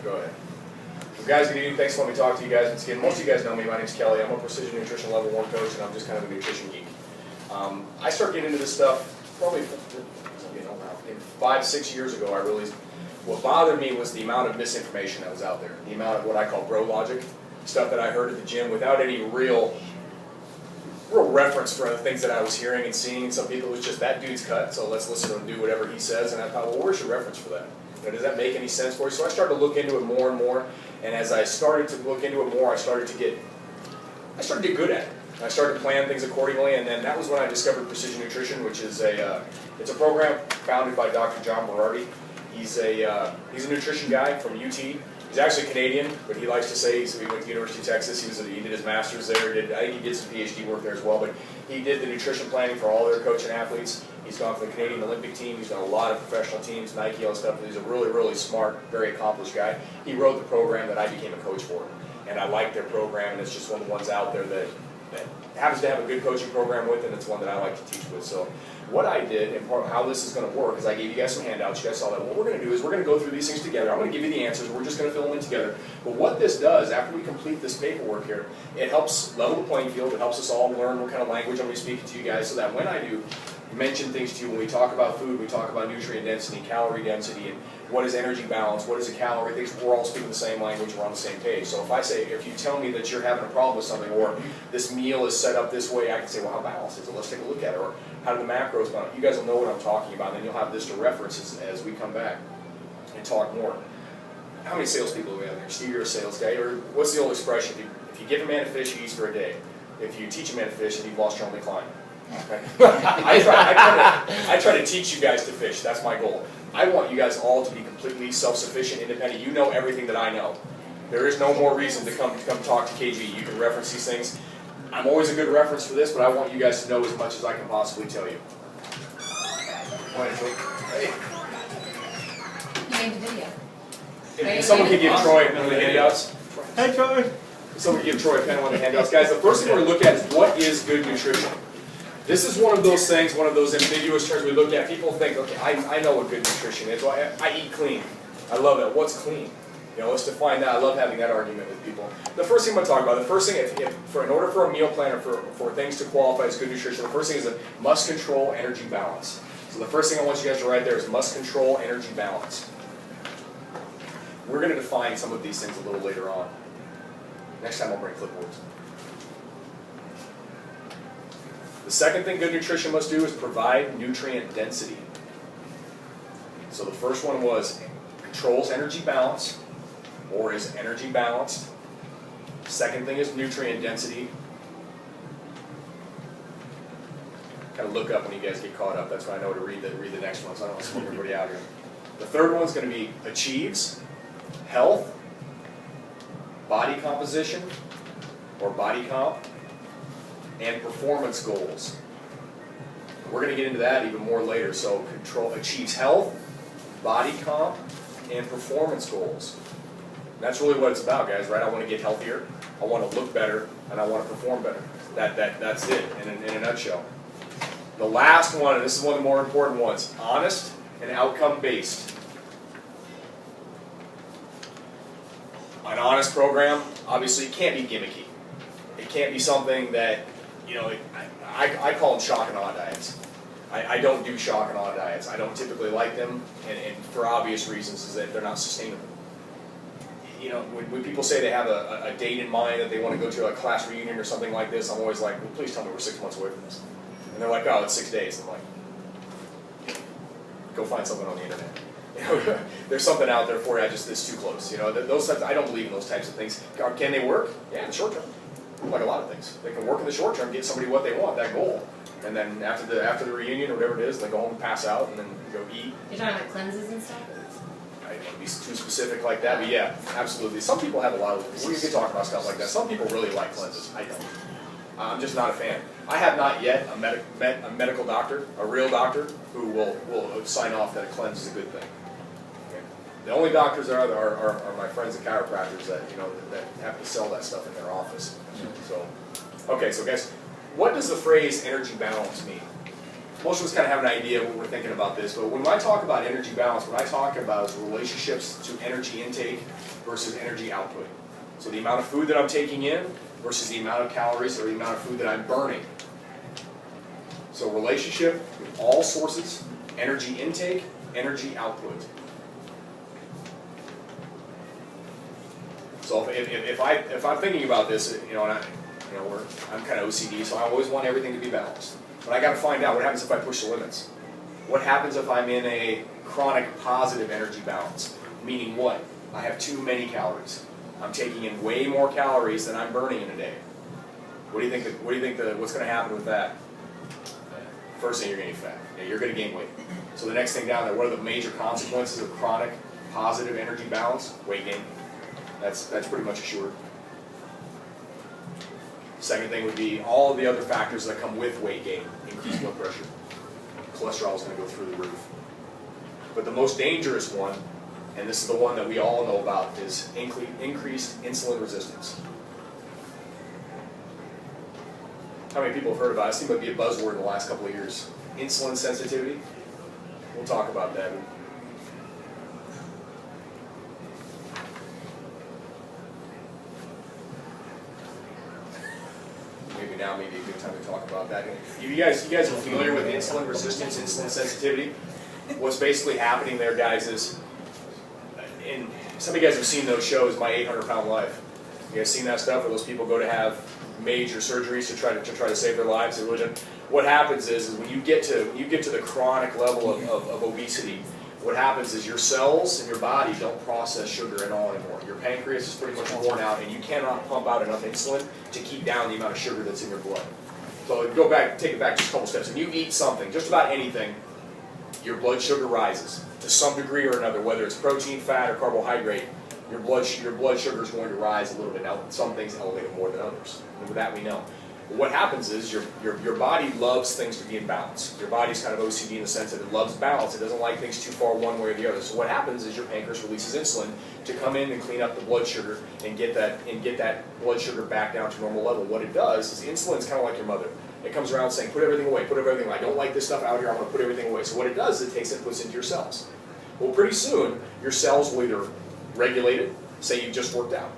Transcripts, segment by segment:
Go ahead. Well, guys, good evening. Thanks for letting me talk to you guys. Once again, most of you guys know me. My name's Kelly. I'm a precision nutrition level 1 coach, and I'm just kind of a nutrition geek. I started getting into this stuff probably maybe 5-6 years ago. What bothered me was the amount of misinformation that was out there, the amount of what I call bro logic, stuff that I heard at the gym without any real reference for the things that I was hearing and seeing. Some people, it was just, that dude's cut, so let's listen to him do whatever he says. And I thought, well, where's your reference for that? Does that make any sense for you? So I started to look into it more and more. And as I started to look into it more, I started to get good at it. I started to plan things accordingly, and then that was when I discovered Precision Nutrition, which is it's a program founded by Dr. John Berardi. He's a nutrition guy from UT. He's actually Canadian, but he likes to say he went to University of Texas. He did his master's there. I think he did some PhD work there as well. But he did the nutrition planning for all their coaching athletes. He's gone for the Canadian Olympic team. He's done a lot of professional teams, Nike, all that stuff. He's a really, really smart, very accomplished guy. He wrote the program that I became a coach for, and I like their program. And it's just one of the ones out there that happens to have a good coaching program with, and it's one that I like to teach with. So what I did, and part of how this is going to work, is I gave you guys some handouts. You guys saw that. What we're going to do is we're going to go through these things together. I'm going to give you the answers. We're just going to fill them in together. But what this does, after we complete this paperwork here, it helps level the playing field. It helps us all learn what kind of language I'm going to be speaking to you guys, so that when I do mention things to you, when we talk about food, we talk about nutrient density, calorie density, and what is energy balance, what is a calorie, things, we're all speaking the same language, we're on the same page. So if you tell me that you're having a problem with something, or this meal is set up this way, I can say, well, how balanced is it? Let's take a look at it. Or how do the macros go? You guys will know what I'm talking about, and then you'll have this to reference as we come back and talk more. How many salespeople do we have here? Steve, you're a sales guy. Or what's the old expression? If you give a man a fish, he eats for a day. If you teach a man to fish, then you've lost your only client. Okay. I try to teach you guys to fish. That's my goal. I want you guys all to be completely self-sufficient, independent. You know everything that I know. There is no more reason to come talk to KG. You can reference these things. I'm always a good reference for this, but I want you guys to know as much as I can possibly tell you. Hey. You made the video. If someone could give Troy one of the handouts. Hey, Troy. Someone could give Troy a pen one of the handouts. Guys, the first thing we're going to look at is what is good nutrition. This is one of those things, one of those ambiguous terms we look at. People think, okay, I know what good nutrition is. Well, I eat clean. I love that. What's clean? Let's define that. I love having that argument with people. The first thing I'm going to talk about, the first thing, in order for a meal plan or for things to qualify as good nutrition, the first thing is a must control energy balance. So the first thing I want you guys to write there is must control energy balance. We're going to define some of these things a little later on. Next time I'll bring clipboards. The second thing good nutrition must do is provide nutrient density. So the first one was controls energy balance, or is energy balanced. Second thing is nutrient density. Kind of look up when you guys get caught up. That's why I know to read the next one, so I don't want to smoke everybody out here. The third one's going to be achieves, health, body composition, or body comp, and performance goals. We're going to get into that even more later. So achieves health, body comp, and performance goals. And that's really what it's about, guys, right? I want to get healthier, I want to look better, and I want to perform better. That's it in a nutshell. The last one, and this is one of the more important ones, honest and outcome-based. An honest program, obviously, can't be gimmicky. It can't be something that, I call them shock and awe diets. I don't do shock and awe diets. I don't typically like them, and for obvious reasons, is that they're not sustainable. When people say they have a date in mind that they want to go to a class reunion or something like this, I'm always like, well, please tell me we're 6 months away from this. And they're like, oh, it's 6 days. I'm like, go find something on the internet. There's something out there for you. It's too close. Those types. I don't believe in those types of things. Can they work? Yeah, in the short term. Like a lot of things, they can work in the short term, get somebody what they want, that goal, and then after the reunion or whatever it is, they go home and pass out and then go eat. You're talking about cleanses and stuff? I don't want to be too specific like that, but yeah, absolutely. Some people have a lot of. We can talk about stuff like that. Some people really like cleanses. I don't. I'm just not a fan. I have not yet met a medical doctor, a real doctor, who will sign off that a cleanse is a good thing. Okay. The only doctors there are my friends, the chiropractors, that that have to sell that stuff in their office. So, okay, so guys, what does the phrase energy balance mean? most of us kind of have an idea what we're thinking about this, but when I talk about energy balance, what I talk about is relationships to energy intake versus energy output. So the amount of food that I'm taking in versus the amount of calories or the amount of food that I'm burning. So relationship with all sources, energy intake, energy output. So if I'm thinking about this, you know, and I'm kind of OCD, so I always want everything to be balanced. But I got to find out what happens if I push the limits. What happens if I'm in a chronic positive energy balance? Meaning what? I have too many calories. I'm taking in way more calories than I'm burning in a day. What do you think? What's going to happen with that? First thing, you're going to get fat. Yeah, you're going to gain weight. So the next thing down there, what are the major consequences of chronic positive energy balance? Weight gain. That's pretty much assured. Second thing would be all of the other factors that come with weight gain. Increased blood pressure. Cholesterol is going to go through the roof. But the most dangerous one, and this is the one that we all know about, is increased insulin resistance. How many people have heard about it? It seems to be a buzzword in the last couple of years. Insulin sensitivity. We'll talk about that. Maybe now may be a good time to talk about that. You guys are familiar with insulin resistance, insulin sensitivity? What's basically happening there, guys, is, and some of you guys have seen those shows, My 800-Pound Life. You guys seen that stuff where those people go to have major surgeries to try to save their lives? What happens is when you get to the chronic level of obesity, what happens is your cells in your body don't process sugar at all anymore. Your pancreas is pretty much worn out, and you cannot pump out enough insulin to keep down the amount of sugar that's in your blood. So take it back just a couple steps. When you eat something, just about anything, your blood sugar rises to some degree or another, whether it's protein, fat, or carbohydrate. Your blood sugar is going to rise a little bit. Now, some things elevate it more than others, and with that we know. But what happens is your body loves things to be in balance. Your body's kind of OCD in the sense that it loves balance. It doesn't like things too far one way or the other. So what happens is your pancreas releases insulin to come in and clean up the blood sugar and get that blood sugar back down to normal level. What it does is insulin's kind of like your mother. It comes around saying, put everything away, put everything away. I don't like this stuff out here, I'm going to put everything away. So what it does is it takes and puts into your cells. Well, pretty soon, your cells will either regulate it, say you've just worked out.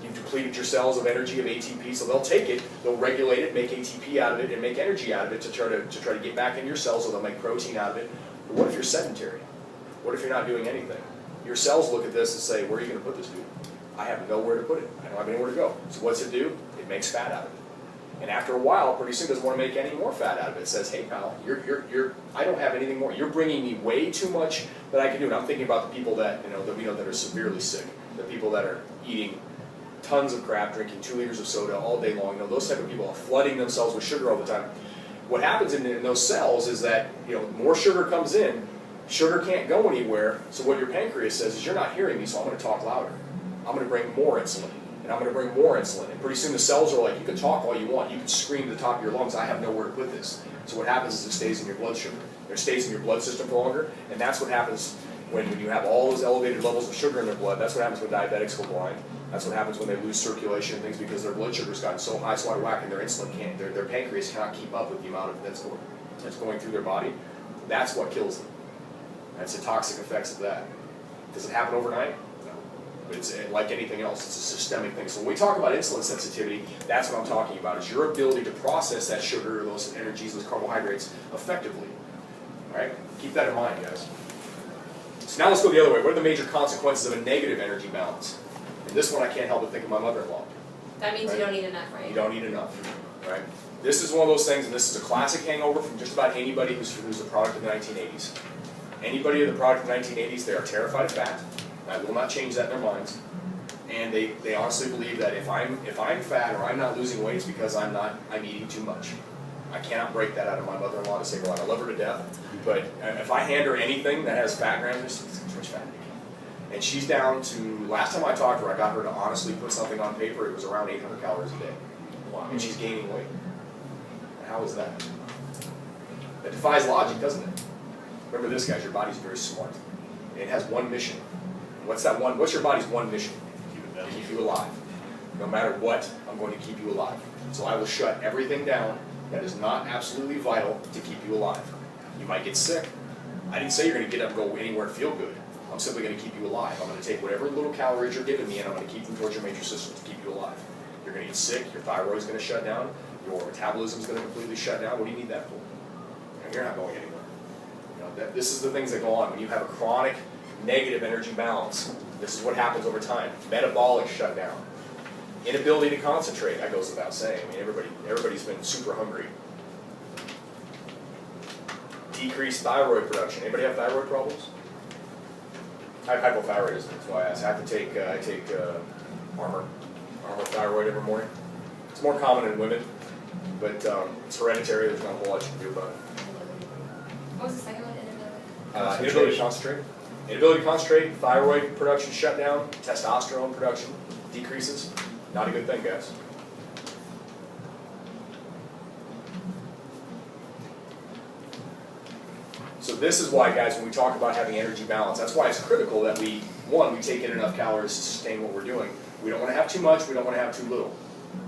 You've depleted your cells of energy, of ATP, so they'll take it, they'll regulate it, make ATP out of it, and make energy out of it to try to get back into your cells, so they'll make protein out of it. But what if you're sedentary? What if you're not doing anything? Your cells look at this and say, where are you going to put this dude? I have nowhere to put it. I don't have anywhere to go. So what's it do? It makes fat out of it. And after a while, pretty soon, it doesn't want to make any more fat out of it. It says, hey pal, I don't have anything more. You're bringing me way too much that I can do. And I'm thinking about the people that we know that are severely sick, the people that are eating tons of crap, drinking 2 liters of soda all day long. Those type of people are flooding themselves with sugar all the time. What happens in those cells is that more sugar comes in, sugar can't go anywhere. So what your pancreas says is, you're not hearing me, so I'm going to talk louder. I'm going to bring more insulin. And I'm going to bring more insulin. And pretty soon the cells are like, you can talk all you want. You can scream to the top of your lungs, I have nowhere to put this. So what happens is it stays in your blood sugar. It stays in your blood system for longer. And that's what happens when you have all those elevated levels of sugar in their blood. That's what happens when diabetics go blind. That's what happens when they lose circulation and things, because their blood sugar's gotten so high, so out of whack, and their insulin can't, their pancreas cannot keep up with the amount of that's going through their body. That's what kills them. That's the toxic effects of that. Does it happen overnight? But it's like anything else, it's a systemic thing. So when we talk about insulin sensitivity, that's what I'm talking about, is your ability to process that sugar, those energies, those carbohydrates effectively. All right? Keep that in mind, guys. So now let's go the other way. What are the major consequences of a negative energy balance? And this one I can't help but think of my mother-in-law. That means right? You don't eat enough, right? You don't eat enough, right? This is one of those things, and this is a classic hangover from just about anybody who's a product of the 1980s. Anybody of the product of the 1980s, they are terrified of fat. I will not change that in their minds. And they honestly believe that if I'm fat or I'm not losing weight, it's because I'm eating too much. I cannot break that out of my mother-in-law to say, well, I love her to death, but if I hand her anything that has fat grams, it's too much fat. And she's down to, last time I talked to her, I got her to honestly put something on paper, it was around 800 calories a day. Wow. And she's gaining weight. How is that? That defies logic, doesn't it? Remember this, guys, your body's very smart. It has one mission. What's that one? What's your body's one mission? To keep you alive. No matter what, I'm going to keep you alive. So I will shut everything down that is not absolutely vital to keep you alive. You might get sick. I didn't say you're going to get up and go anywhere and feel good. I'm simply going to keep you alive. I'm going to take whatever little calories you're giving me and I'm going to keep them towards your major systems to keep you alive. You're going to get sick, your thyroid is going to shut down, your metabolism is going to completely shut down. What do you need that for? And you're not going anywhere. This is the things that go on. When you have a chronic negative energy balance, this is what happens over time. Metabolic shutdown. Inability to concentrate, that goes without saying. I mean, everybody's been super hungry. Decreased thyroid production. Anybody have thyroid problems? I have hypothyroidism, that's why I asked. I have to take Armor thyroid every morning. It's more common in women, but it's hereditary. There's not a whole lot you can do about it. What was the second one? Inability to concentrate. Inability to concentrate, thyroid production shut down, testosterone production decreases. Not a good thing, guys. So this is why, guys, when we talk about having energy balance, that's why it's critical that we take in enough calories to sustain what we're doing. We don't want to have too much, we don't want to have too little.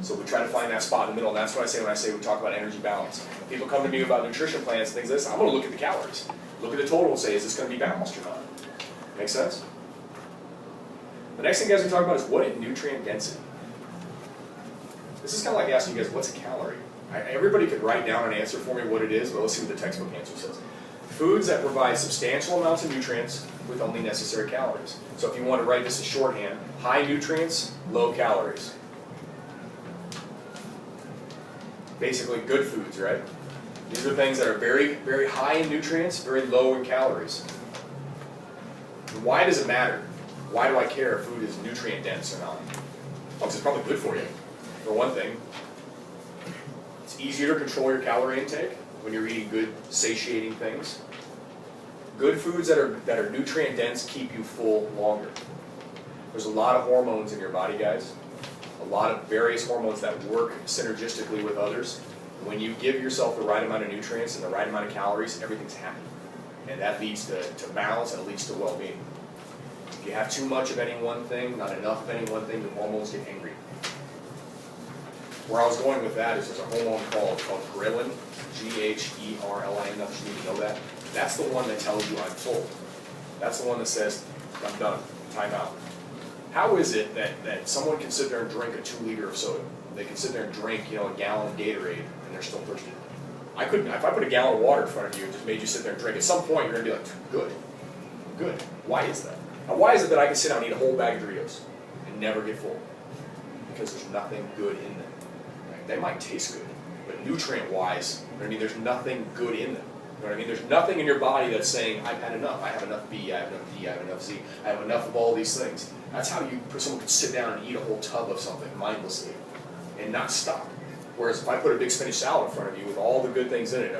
So we try to find that spot in the middle, and that's what I say when I say we talk about energy balance. People come to me about nutrition plans, things like this, I'm going to look at the calories. Look at the total and say, is this going to be balanced or not? Make sense? The next thing, guys, we talk about is what is nutrient density. This is kind of like asking you guys, what's a calorie? Everybody could write down an answer for me what it is, but let's see what the textbook answer says. Foods that provide substantial amounts of nutrients with only necessary calories. So if you want to write this as shorthand, high nutrients, low calories. Basically good foods, right? These are things that are very, very high in nutrients, very low in calories. And why does it matter? Why do I care if food is nutrient dense or not? Well, because it's probably good for you. For one thing, it's easier to control your calorie intake when you're eating good, satiating things. Good foods that are nutrient dense keep you full longer. There's a lot of hormones in your body, guys. A lot of various hormones that work synergistically with others. When you give yourself the right amount of nutrients and the right amount of calories, everything's happy. And that leads to balance and it leads to well-being. If you have too much of any one thing, not enough of any one thing, your hormones get angry. Where I was going with that is there's a hormone called ghrelin, G-H-E-R-L-I-N, nothing you need to know that. That's the one that tells you I'm full. That's the one that says, I'm done, time out. How is it that someone can sit there and drink a 2 liter of soda? They can sit there and drink, a gallon of Gatorade, and they're still thirsty. I couldn't. If I put a gallon of water in front of you and just made you sit there and drink, at some point you're going to be like, good, good. Why is that? Now, why is it that I can sit down and eat a whole bag of Doritos and never get full? Because there's nothing good in them. Right? They might taste good, but nutrient-wise, there's nothing good in them. You know what I mean? There's nothing in your body that's saying, I've had enough. I have enough B, I have enough D, I have enough Z. I have enough of all these things. That's how someone could sit down and eat a whole tub of something mindlessly and not stop. Whereas if I put a big spinach salad in front of you with all the good things in it,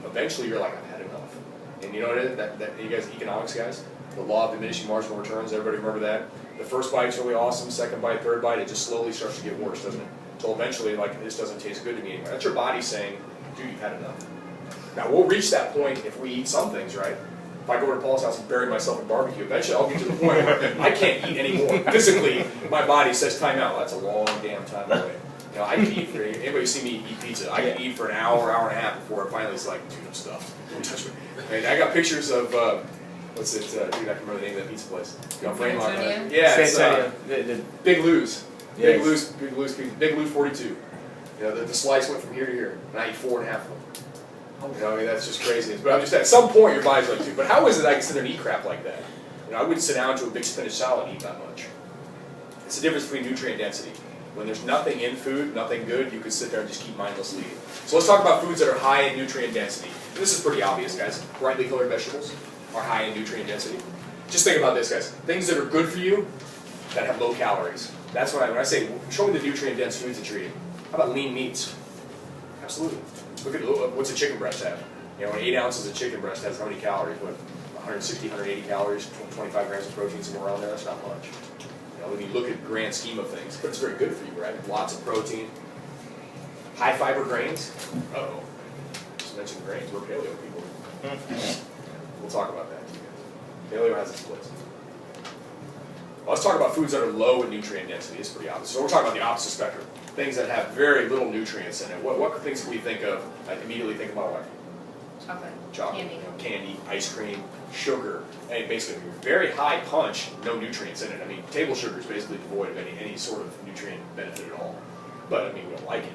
eventually you're like, I've had enough. And you know what it is? That you guys, economics guys, the law of diminishing marginal returns, everybody remember that? The first bite's really awesome, second bite, third bite, it just slowly starts to get worse, doesn't it? Until eventually, this doesn't taste good to me anymore. That's your body saying, dude, you've had enough. Now, we'll reach that point if we eat some things, right? If I go to Paul's house and bury myself in barbecue, eventually I'll get to the point where I can't eat anymore. Physically, my body says time out. That's a long damn time away. I can eat for, anybody see me eat pizza, I can eat for an hour, hour and a half before it finally is like, dude, I'm stuffed. Don't touch me. And I got pictures of, what's it, dude, I can remember the name of that pizza place. Brain lock. Yeah, it's Big Lou's. Big Lou's pizza. Big Lou's 42. The slice went from here to here, and I eat 4.5 of them. That's just crazy. But I'm just at some point your body's like, dude, but how is it I can sit there and eat crap like that? I wouldn't sit down to a big spinach salad and eat that much. It's the difference between nutrient density. When there's nothing in food, nothing good, you can sit there and just keep mindlessly eating. So let's talk about foods that are high in nutrient density. And this is pretty obvious, guys. Brightly colored vegetables are high in nutrient density. Just think about this, guys. Things that are good for you that have low calories. That's when I say, show me the nutrient dense foods that you're eating. How about lean meats? Absolutely. Look at what's a chicken breast have? 8 ounces of chicken breast has how many calories? What, 160, 180 calories, 25 grams of protein, somewhere around there. That's not much. When you look at the grand scheme of things, but it's very good for you, right? Lots of protein. High fiber grains. Uh-oh. Just mentioned grains. We're paleo people. We'll talk about that too, guys. Paleo has its place. Well, let's talk about foods that are low in nutrient density. It's pretty obvious. So we're talking about the opposite spectrum. Things that have very little nutrients in it. What things can we think of? I immediately think of my wife. chocolate, Candy. Candy, ice cream, sugar, and basically very high punch, no nutrients in it. I mean, table sugar is basically devoid of any sort of nutrient benefit at all. But I mean, we don't like it.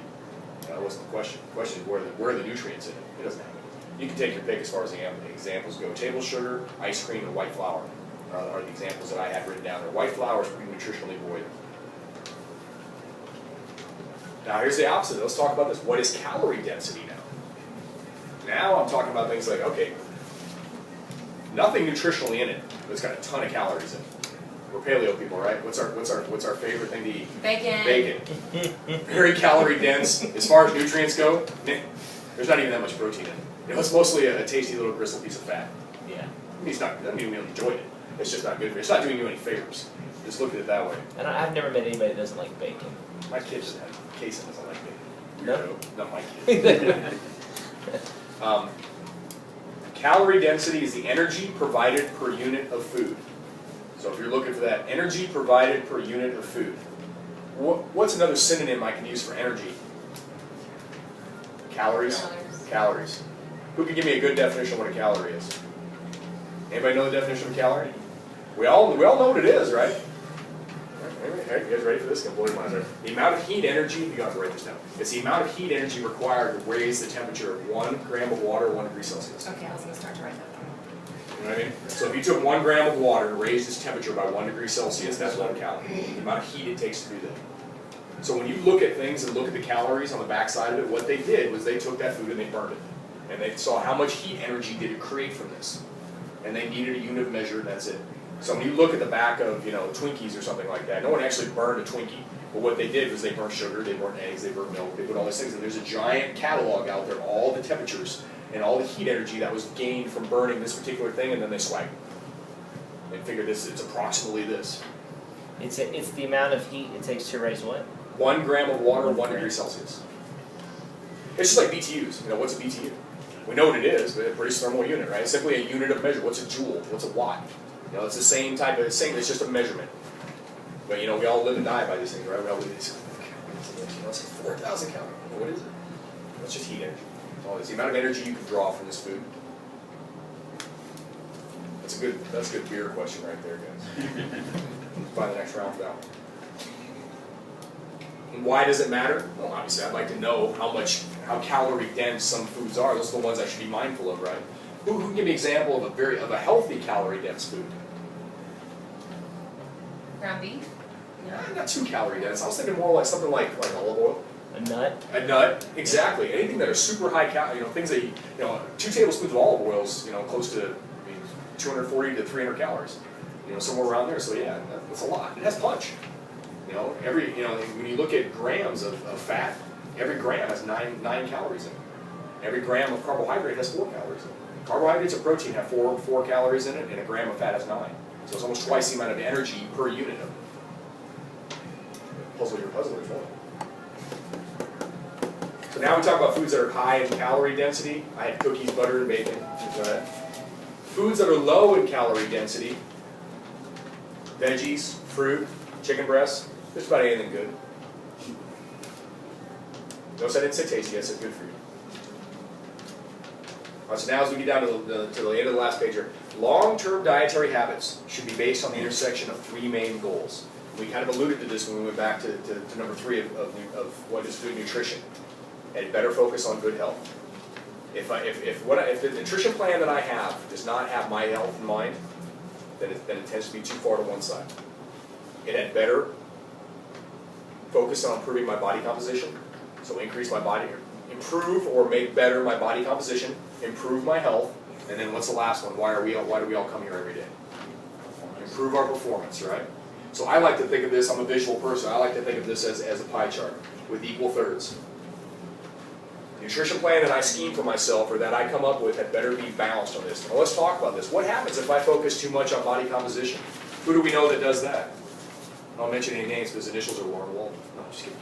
That wasn't the question. The question is where are the nutrients in it? It doesn't have any. You can take your pick as far as the examples go. Table sugar, ice cream, and white flour are the examples that I had written down there. White flour is pretty nutritionally void. Now here's the opposite. Let's talk about this. What is calorie density now? Now I'm talking about things like, okay, nothing nutritionally in it, but it's got a ton of calories in it. We're paleo people, right? What's our favorite thing to eat? Bacon. Bacon. Very calorie dense. As far as nutrients go, there's not even that much protein in it. You know, it's mostly a tasty little gristle piece of fat. Yeah. I mean, it's not, doesn't mean we don't enjoy it. It's just not good for you. It's not doing you any favors. Just look at it that way. And I've never met anybody that doesn't like bacon. My kid just had Casey doesn't like bacon. No? Not my kid. Calorie density is the energy provided per unit of food. So if you're looking for that, energy provided per unit of food. What's another synonym I can use for energy? Calories? Calories. Who can give me a good definition of what a calorie is? Anybody know the definition of a calorie? We all know what it is, right? All right, you guys ready for this? Blow your minds, right? The amount of heat energy, you got to write this down. It's the amount of heat energy required to raise the temperature of 1 gram of water 1 degree Celsius. Okay, I was going to start to write that down. You know what I mean? So if you took 1 gram of water and raised its temperature by 1 degree Celsius, that's 1 calorie. The amount of heat it takes to do that. So when you look at things and look at the calories on the backside of it, what they did was they took that food and they burned it. And they saw how much heat energy did it create from this. And they needed a unit of measure, and that's it. So when you look at the back of, Twinkies or something like that, no one actually burned a Twinkie. But what they did was they burned sugar, they burned eggs, they burned milk, they put all these things. And there's a giant catalog out there, all the temperatures and all the heat energy that was gained from burning this particular thing, and then they swag it. And figured it's approximately this. It's the amount of heat it takes to raise what? 1 gram of water, 1 degree Celsius. It's just like BTUs. What's a BTU? We know what it is, but a British thermal unit, right? It's simply a unit of measure. What's a joule? What's a watt? It's the same type of thing. It's just a measurement. But we all live and die by these things, right? We all live these. It's 4,000 calories. What is it? That's just heat energy. It's the amount of energy you can draw from this food. That's a good beer question right there, guys. Find the next round for that one. And why does it matter? Well, obviously, I'd like to know how calorie dense some foods are. Those are the ones I should be mindful of, right? Who can give me an example of a healthy calorie dense food? Ground beef? Not too calorie dense. I was thinking more like something like olive oil. A nut? A nut, exactly. Anything that are super high calorie, things that 2 tablespoons of olive oil is close to 240 to 300 calories. Somewhere around there. So yeah, that's a lot. It has punch. When you look at grams of fat, every gram has 9 calories in it. Every gram of carbohydrate has 4 calories in it. Carbohydrates and protein have 4 calories in it, and a gram of fat has 9. So it's almost twice the amount of energy per unit of it. Puzzle your puzzlers, won't it? So now we talk about foods that are high in calorie density. I had cookies, butter, and bacon. Foods that are low in calorie density: veggies, fruit, chicken breasts. Just about anything good. Notice I didn't say tasty, I said good for you. All right, so now as we get down to the end of the last page here, long-term dietary habits should be based on the intersection of 3 main goals. We kind of alluded to this when we went back to number 3 of what is food nutrition. And better focus on good health. If the nutrition plan that I have does not have my health in mind, then it tends to be too far to one side. It had better focus on improving my body composition, so improve or make better my body composition, improve my health, and then what's the last one? Why do we all come here every day? Improve our performance, right? So I like to think of this, I'm a visual person, I like to think of this as a pie chart with equal thirds. The nutrition plan that I scheme for myself or that I come up with had better be balanced on this. Now let's talk about this. What happens if I focus too much on body composition? Who do we know that does that? I don't mention any names because initials are Warren Walton. No, I'm just kidding.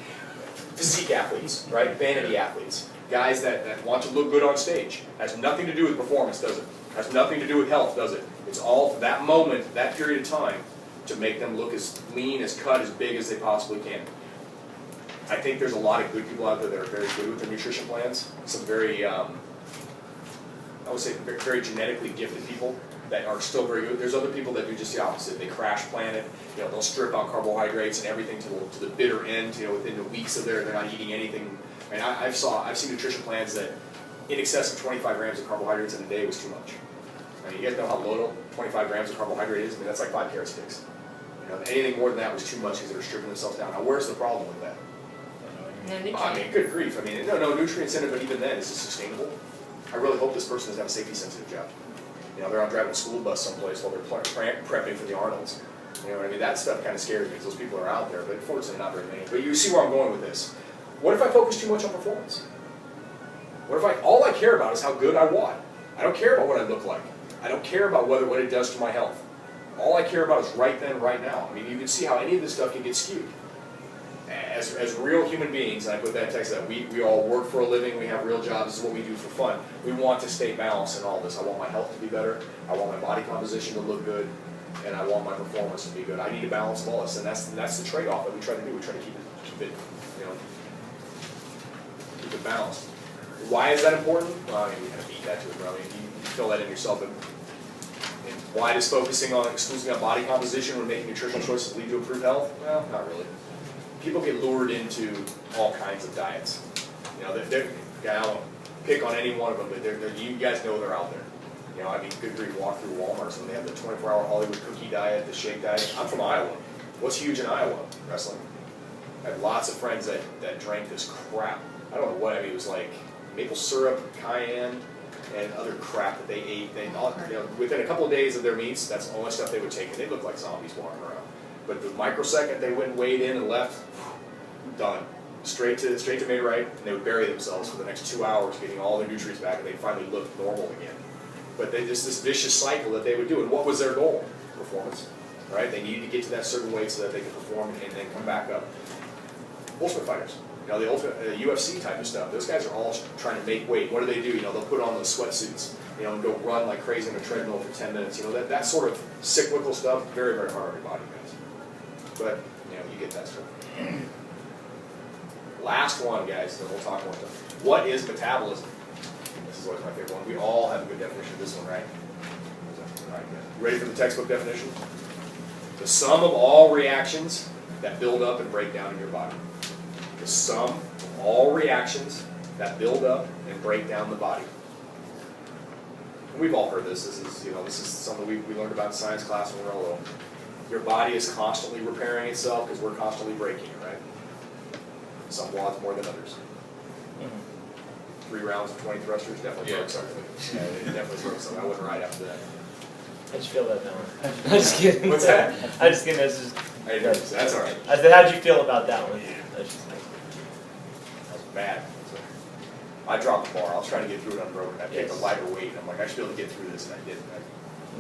Physique athletes, right? Vanity athletes. Guys that want to look good on stage. Has nothing to do with performance, does it? Has nothing to do with health, does it? It's all for that moment, that period of time, to make them look as lean, as cut, as big as they possibly can. I think there's a lot of good people out there that are very good with their nutrition plans. Some very I would say, very genetically gifted people that are still very good. There's other people that do just the opposite. They crash plan it. You know, they'll strip out carbohydrates and everything to the bitter end. You know, within the weeks of they're not eating anything. And I've seen nutrition plans that in excess of 25 grams of carbohydrates in a day was too much. I mean, you guys know how low 25 grams of carbohydrate is? I mean, that's like 5 carrot sticks. You know, anything more than that was too much because they were stripping themselves down. Now, where's the problem with that? No I nutrients. mean, good grief. I mean, no nutrients in it, but even then, is it sustainable? I really hope this person doesn't have a safety-sensitive job. You know, they're out driving a school bus someplace while they're prepping for the Arnolds. You know what I mean? That stuff kind of scares me because those people are out there, but fortunately not very many. But you see where I'm going with this. What if I focus too much on performance? What if all I care about is how good I want? I don't care about what I look like. I don't care about what it does to my health. All I care about is right then, right now. I mean, you can see how any of this stuff can get skewed. As real human beings, and I put that in text that we all work for a living, we have real jobs, this is what we do for fun. We want to stay balanced in all this. I want my health to be better, I want my body composition to look good, and I want my performance to be good. I need to balance all this, and that's the trade-off that we try to do. We try to keep it, you know, keep it balanced. Why is that important? Well, I mean, we kind of beat that to it, bro. I mean, you fill that in yourself. And why does focusing on exclusively on body composition when making nutritional choices lead to improved health? Well, not really. People get lured into all kinds of diets. You know, I don't pick on any one of them, but you guys know they're out there. You know, I mean, good grief, walk through Walmart, and they have the 24-hour Hollywood cookie diet, the shake diet. I'm from Iowa. What's huge in Iowa? Wrestling. I have lots of friends that drank this crap. I don't know what, I mean, it was like maple syrup, cayenne, and other crap that they ate. They all, you know, within a couple of days of their meets, that's the only stuff they would take, and they looked like zombies walking around. But the microsecond they went and weighed in and left, done. Straight to Mayrite, and they would bury themselves for the next 2 hours getting all their nutrients back, and they'd finally look normal again. But they just this vicious cycle that they would do. And what was their goal? Performance. Right? They needed to get to that certain weight so that they could perform and then come back up. Ultimate fighters. You know, the ultimate UFC type of stuff. Those guys are all trying to make weight. What do? You know, they'll put on those sweatsuits, you know, and go run like crazy on a treadmill for 10 minutes. You know, that sort of cyclical stuff, very, very hard on your body, guys. But, you know, you get that stuff. Last one, guys, then we'll talk more stuff. What is metabolism? This is always my favorite one. We all have a good definition of this one, right? All right, guys. Ready for the textbook definition? The sum of all reactions that build up and break down in your body. The sum of all reactions that build up and break down the body. And we've all heard this. This is something we learned about in science class when we were all little. Your body is constantly repairing itself because we're constantly breaking it, right? Some wads more than others. 3 rounds of 20 thrusters definitely broke something. Yeah, it definitely broke something. I wasn't right after that. How'd you feel about that one? I'm just kidding. What's that? I'm just kidding. That's all right. I said, how'd you feel about that one? That's That's bad. I dropped the bar. I was trying to get through it unbroken. I picked a lighter weight, and I'm like, I should be able to get through this, and I didn't.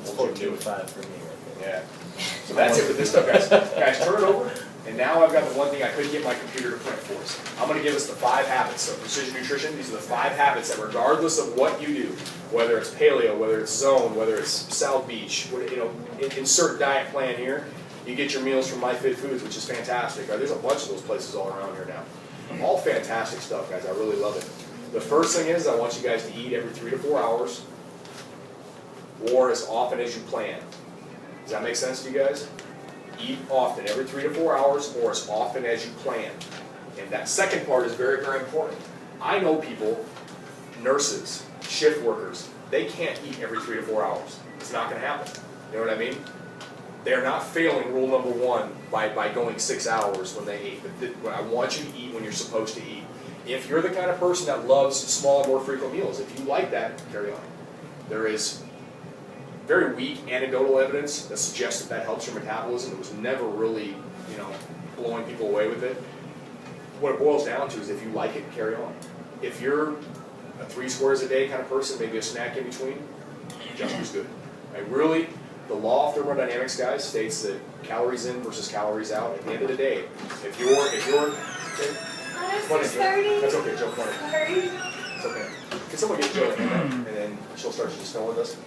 It's 14.5 for me right there. Yeah. So that's it with this stuff, guys. Guys, turn it over. And now I've got the one thing I couldn't get my computer to print for us. I'm going to give us the 5 habits of precision nutrition. These are the 5 habits that, regardless of what you do, whether it's paleo, whether it's zone, whether it's South Beach, you know, insert diet plan here. You get your meals from MyFitFoods, which is fantastic. There's a bunch of those places all around here now. All fantastic stuff, guys. I really love it. The first thing is I want you guys to eat every 3 to 4 hours, or as often as you plan. Does that make sense to you guys? Eat often, every 3 to 4 hours, or as often as you plan. And that second part is very, very important. I know people, nurses, shift workers, they can't eat every 3 to 4 hours. It's not going to happen. You know what I mean? They're not failing rule number 1 by going 6 hours when they eat. But I want you to eat when you're supposed to eat. If you're the kind of person that loves small, more frequent meals, if you like that, carry on. There is very weak anecdotal evidence that suggests that helps your metabolism. It was never really, you know, blowing people away with it. What it boils down to is if you like it, carry on. If you're a 3 squares a day kind of person, maybe a snack in between, just as good. Right? Really, the law of thermodynamics, guys, states that calories in versus calories out. At the end of the day, if you're okay, that's okay, Joe. Sorry. It's okay. Can someone get Joe in there, and then she'll start to spell with us?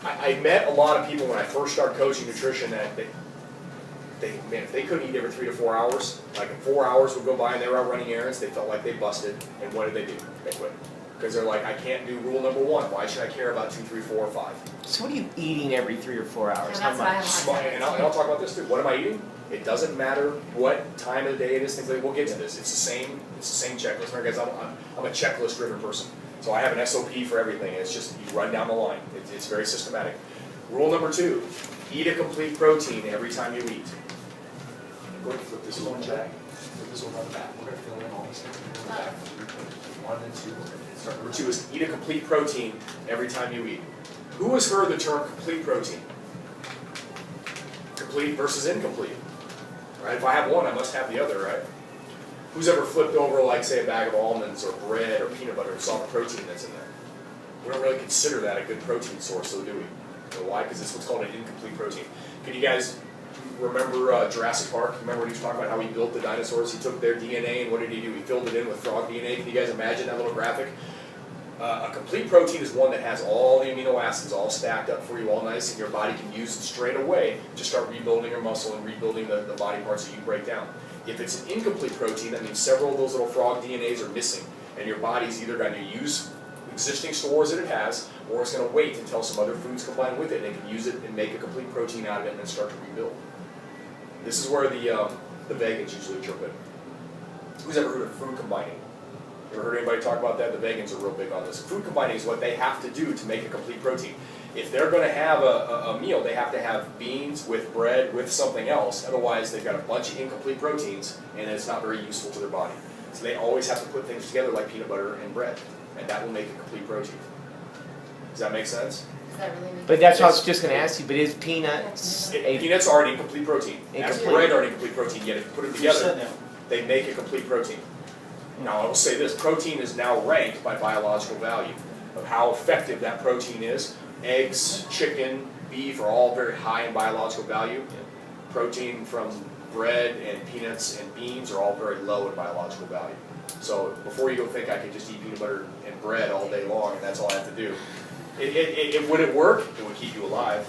I met a lot of people when I first started coaching nutrition that man, if they couldn't eat every 3 to 4 hours, like 4 hours would go by and they were out running errands, they felt like they busted, and what did? They quit. Because they're like, I can't do rule number 1. Why should I care about 2, 3, 4, or 5? So what are you eating every 3 or 4 hours? And How that's what I much? have. Smart, and I'll talk about this too. What am I eating? It doesn't matter what time of the day it is. Things like we'll get to this. It's the same checklist. Remember, guys, I'm a checklist-driven person, so I have an SOP for everything. It's just you run down the line. It's very systematic. Rule number 2: eat a complete protein every time you eat. Go ahead and flip this one back. Flip this one on the back. We're gonna fill in all these things in the back. 1 and 2. Start number 2 is eat a complete protein every time you eat. Who has heard the term complete protein? Complete versus incomplete. Right? If I have one, I must have the other, right? Who's ever flipped over, like, say, a bag of almonds or bread or peanut butter and saw the protein that's in there? We don't really consider that a good protein source, so do we? You know why? Because it's what's called an incomplete protein. Can you guys remember Jurassic Park? Remember when he was talking about how he built the dinosaurs? He took their DNA and what did he do? He filled it in with frog DNA. Can you guys imagine that little graphic? A complete protein is one that has all the amino acids all stacked up for you, all nice, and your body can use it straight away to start rebuilding your muscle and rebuilding the body parts that you break down. If it's an incomplete protein, that means several of those little frog DNAs are missing, and your body's either going to use existing stores that it has, or it's going to wait until some other foods combine with it, and it can use it and make a complete protein out of it and then start to rebuild. This is where the vegans usually jump in. Who's ever heard of food combining? Ever heard anybody talk about that? The vegans are real big on this. Food combining is what they have to do to make a complete protein. If they're going to have a meal, they have to have beans with bread with something else. Otherwise, they've got a bunch of incomplete proteins, and it's not very useful to their body. So they always have to put things together like peanut butter and bread, and that will make a complete protein. Does that make sense? Does that really make But that's what I was just going to ask you, but is peanuts Peanuts are already incomplete protein. As bread are incomplete protein, yet if you put it together, they make a complete protein. Now, I will say this, protein is now ranked by biological value of how effective that protein is. Eggs, chicken, beef are all very high in biological value. Protein from bread and peanuts and beans are all very low in biological value. So before you go think I could just eat peanut butter and bread all day long and that's all I have to do, would it work? It would keep you alive.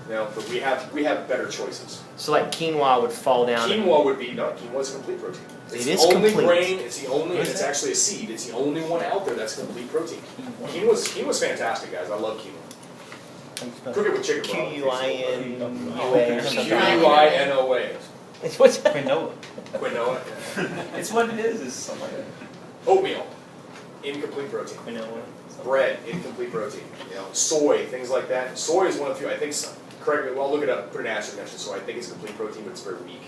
You know, but we have better choices. So like quinoa would fall down. Quinoa would be, no, quinoa is a complete protein. It's It is the only complete. grain, it's the only, and it's actually a seed, it's the only one out there that's complete protein. Quinoa's fantastic, guys. I love quinoa. Cook it with chicken broth. Q-U-I-N-O-A or something. Q-U-I-N-O-A. What's that? Quinoa. Quinoa. Yeah. It's what it is. It's something like that. Oatmeal, incomplete protein. Quinoa. Bread, incomplete protein. You know, soy, things like that. Soy is one of the few, I think, correct me, well, look it up, put an asterisk next to soy. I think it's complete protein, but it's very weak.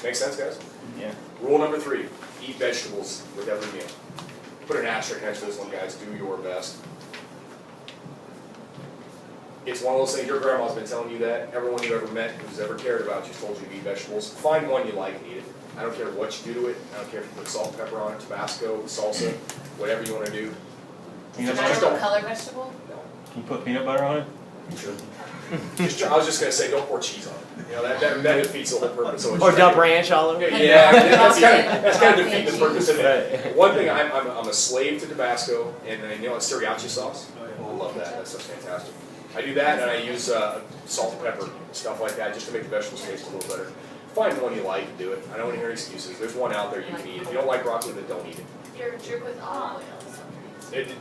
Make sense, guys? Yeah. Rule number 3, eat vegetables with every meal. Put an asterisk next to this one, guys. Do your best. It's one of those things, your grandma's been telling you that. Everyone you've ever met who's ever cared about you told you to eat vegetables. Find one you like and eat it. I don't care what you do to it. I don't care if you put salt and pepper on it, Tabasco, salsa, whatever you want to do. Peanut Just butter? don't. color vegetable? No. Can you put peanut butter on it? Sure. I was just going to say, don't pour cheese on it. You know, that defeats the whole purpose. Or dump ranch all over. Yeah, that's kind of defeating the purpose of it. One thing, I'm a slave to Tabasco, and you know, sriracha sauce. I love that. That stuff's fantastic. I do that, and I use salt and pepper, stuff like that, just to make the vegetables taste a little better. Find one you like and do it. I don't want to hear excuses. There's one out there you can eat. If you don't like broccoli, then don't eat it. You're a jerk with olive oil.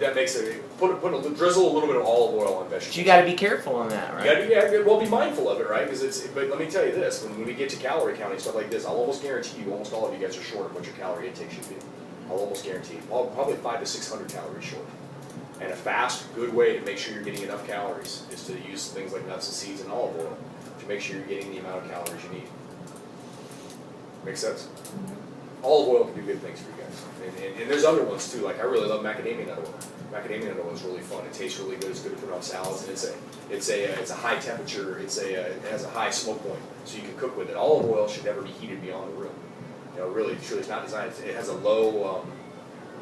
That makes it, drizzle a little bit of olive oil on vegetables. But you got to be careful on that, right? You gotta, well, be mindful of it, right? But let me tell you this: when we get to calorie counting stuff like this, I'll almost guarantee you, almost all of you guys are short of what your calorie intake should be. I'll almost guarantee. Well, probably 500 to 600 calories short. And a fast, good way to make sure you're getting enough calories is to use things like nuts and seeds and olive oil to make sure you're getting the amount of calories you need. Make sense? Olive oil can do good things for you guys. And there's other ones too, like I really love macadamia nut oil. Macadamia nut oil is really fun. It tastes really good. It's good to put on salads, and it's a high temperature. It has a high smoke point, so you can cook with it. Olive oil should never be heated beyond the room. You know, really, truly, it's not designed. It has a low, what am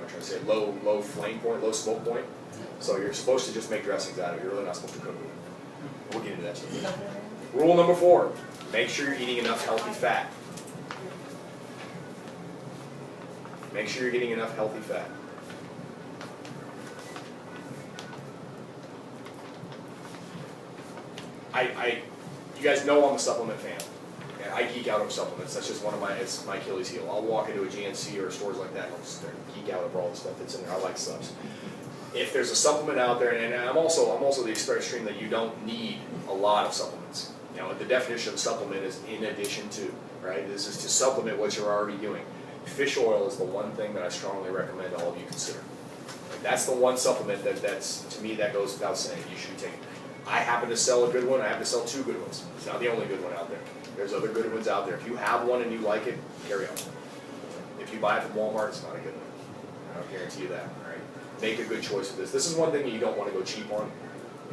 I trying to say? Low flame point, low smoke point. So you're supposed to just make dressings out of it. You're really not supposed to cook with it. We'll get into that too. Rule number 4: make sure you're eating enough healthy fat. Make sure you're getting enough healthy fat. You guys know I'm a supplement fan. Okay? I geek out over supplements. That's just it's my Achilles heel. I'll walk into a GNC or stores like that and I'll just geek out over all the stuff that's in there. I like subs. If there's a supplement out there, and I'm also the extreme that you don't need a lot of supplements. You know, the definition of supplement is in addition to, right? This is to supplement what you're already doing. Fish oil is the one thing that I strongly recommend all of you consider. Like, that's the one supplement that's, to me, that goes without saying you should be taking. I happen to sell a good one. I happen to sell 2 good ones. It's not the only good one out there. There's other good ones out there. If you have one and you like it, carry on. If you buy it from Walmart, it's not a good one. I'll guarantee you that. All right? Make a good choice with this. This is one thing that you don't want to go cheap on.